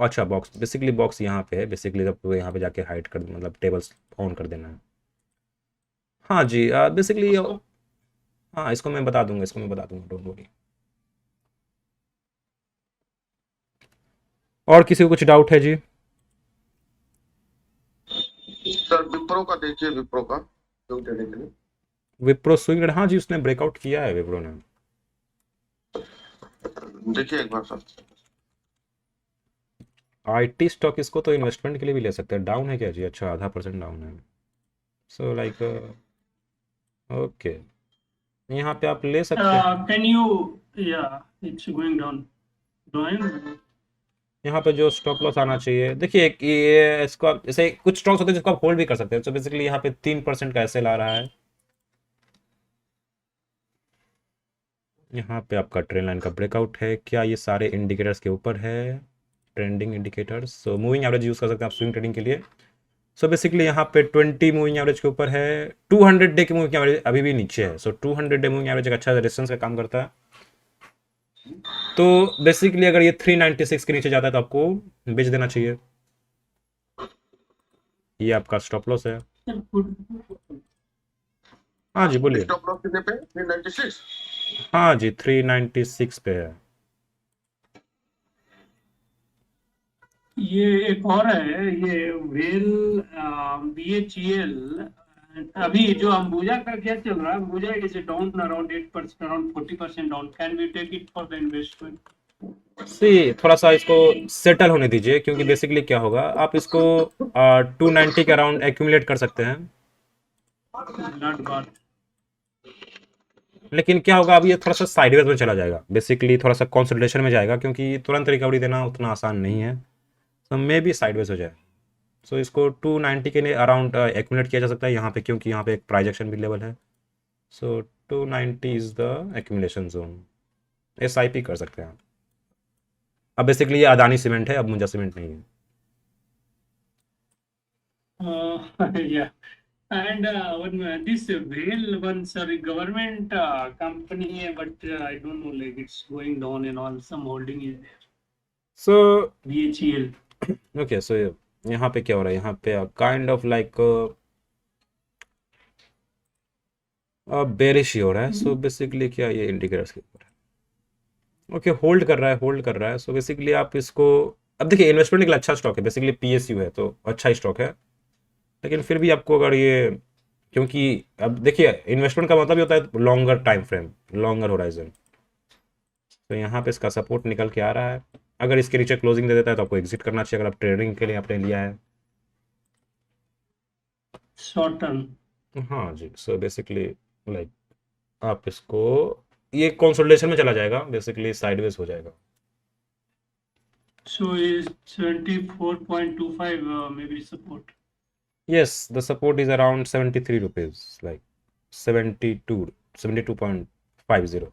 अच्छा, बॉक्स, बेसिकली बॉक्स यहाँ पे है, बेसिकली आपको यहाँ पे जाके हाइड कर, मतलब टेबल्स ऑन कर देना है। हाँ जी, बेसिकली उसको हाँ, इसको मैं बता दूंगा, डोंट वरी। और किसी को कुछ डाउट है जी? सर विप्रो का देखिए, विप्रो का जो ट्रेडिंग के लिए। विप्रो स्विंग, हाँ जी, उसने ब्रेकआउट किया है विप्रो ने। देखिए एक बार सर। आईटी स्टॉक, इसको तो इन्वेस्टमेंट के लिए भी ले सकते हैं। डाउन है क्या जी? अच्छा, %0.5 डाउन है। सो लाइक ओके, यहाँ पे आप ले सकते हैं। can you, yeah, it's going down. यहाँ पे जो स्टॉप लॉस आना चाहिए, देखिए ये इसको आप जैसे कुछ स्टॉक्स होते हैं जिसको आप होल्ड भी कर सकते हैं। तो बेसिकली यहाँ पे 3% का एसएल आ रहा है। यहाँ पे आपका ट्रेंड लाइन का ब्रेकआउट है। क्या ये सारे इंडिकेटर्स के ऊपर है? Trending indicators. So moving average use कर सकते हैं आप स्विंग ट्रेडिंग के लिए। सो बेसिकली यहाँ पे 20 मूविंग एवरेज के ऊपर है, 200 डे की मूविंग एवरेज अभी भी नीचे है। सो 200 डे मूविंग एवरेज एक अच्छा रेजिस्टेंस का काम करता है। तो बेसिकली अगर ये 396 के नीचे जाता है तो आपको बेच देना चाहिए। ये आपका स्टॉप लॉस है। हाँ जी बोलिए। स्टॉप लॉस कितने पे? 396। हाँ जी 396 पे है। ये एक और है, ये वेल BHEL। अभी जो अंबुजा का क्या चल रहा है? Ambuja is down around 8%, around 40% down. Can we take it for the investment? See थोड़ा सा इसको सेटल होने दीजिए, क्योंकि बेसिकली क्या होगा, आप इसको 290 के अराउंड एक्यूमुलेट कर सकते हैं। Not bad. लेकिन क्या होगा, अभी ये थोड़ा सा साइडवेज में चला जाएगा, बेसिकली थोड़ा सा कंसोलिडेशन में जाएगा, क्योंकि तुरंत रिकवरी देना उतना आसान नहीं है। तो मे भी साइडवेज हो जाए। सो इसको 290 के अराउंड एक्यूमुलेट किया जा सकता है यहाँ पे, क्योंकि यहाँ पे एक प्राइजेक्शन भी लेवल है। सो 290 is the accumulation zone. SIP कर सकते हैं आप। अब बेसिकली ये अदानी सीमेंट है, अब मुंजा सीमेंट नहीं है। Yeah. And this Vale one, sorry, government company, but I don't know, like it's going down and all. Some holding is there. So BHEL. Okay, so यहाँ पे क्या हो रहा है, यहाँ पे काइंड ऑफ लाइक बेरिश ही हो रहा है। सो बेसिकली क्या ये इंडिकेटर्स के ऊपर है। ओके, होल्ड कर रहा है, होल्ड कर रहा है। सो बेसिकली आप इसको, अब देखिए इन्वेस्टमेंट के लिए अच्छा स्टॉक है, बेसिकली PSU है तो अच्छा ही स्टॉक है। लेकिन फिर भी आपको अगर ये, क्योंकि अब देखिए इन्वेस्टमेंट का मतलब ही होता है longer time frame, longer horizon. तो यहाँ पे इसका सपोर्ट निकल के आ रहा है। अगर इसके नीचे क्लोजिंग दे देता है तो आपको एग्जिट करना चाहिए, अगर आप ट्रेडिंग के लिए आपने लिया है। Short term. हाँ जी, सो बेसिकली लाइक आप इसको, ये कंसोलिडेशन में चला जाएगा, बेसिकली साइडवेज हो जाएगा। So is 24.25 maybe support. Yes, the support is around 73 rupees, like 72.50।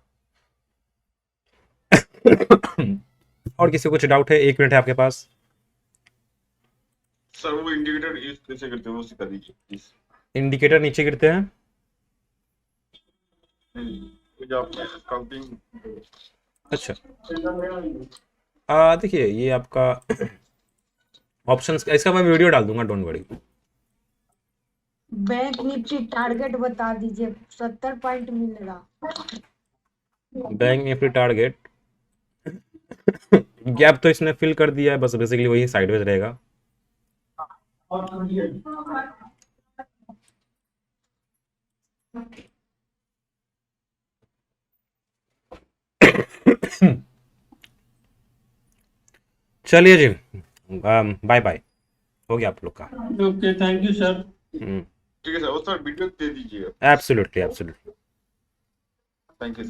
और किसी को कुछ डाउट है? 1 मिनट है आपके पास। सर वो इंडिकेटर यूज कैसे करते हैं वो सिखा दीजिए प्लीज। इंडिकेटर नीचे गिरते हैं। मुझे आपने काउंटिंग। अच्छा, देखिए ये आपका ऑप्शंस, इसका मैं वीडियो डाल दूंगा, don't worry. Bank Nifty target बता दीजिए, 70 पॉइंट मिल रहा। बैंक निफ्टी टारगेट गैप तो इसने फिल कर दिया है, बस बेसिकली वही साइडवेज रहेगा। चलिए जी, बाय बाय, हो गया आप लोग का। Okay, thank you, sir. ठीक है सर, वो सर वीडियो दे दीजिए। Absolutely absolutely. Thank you.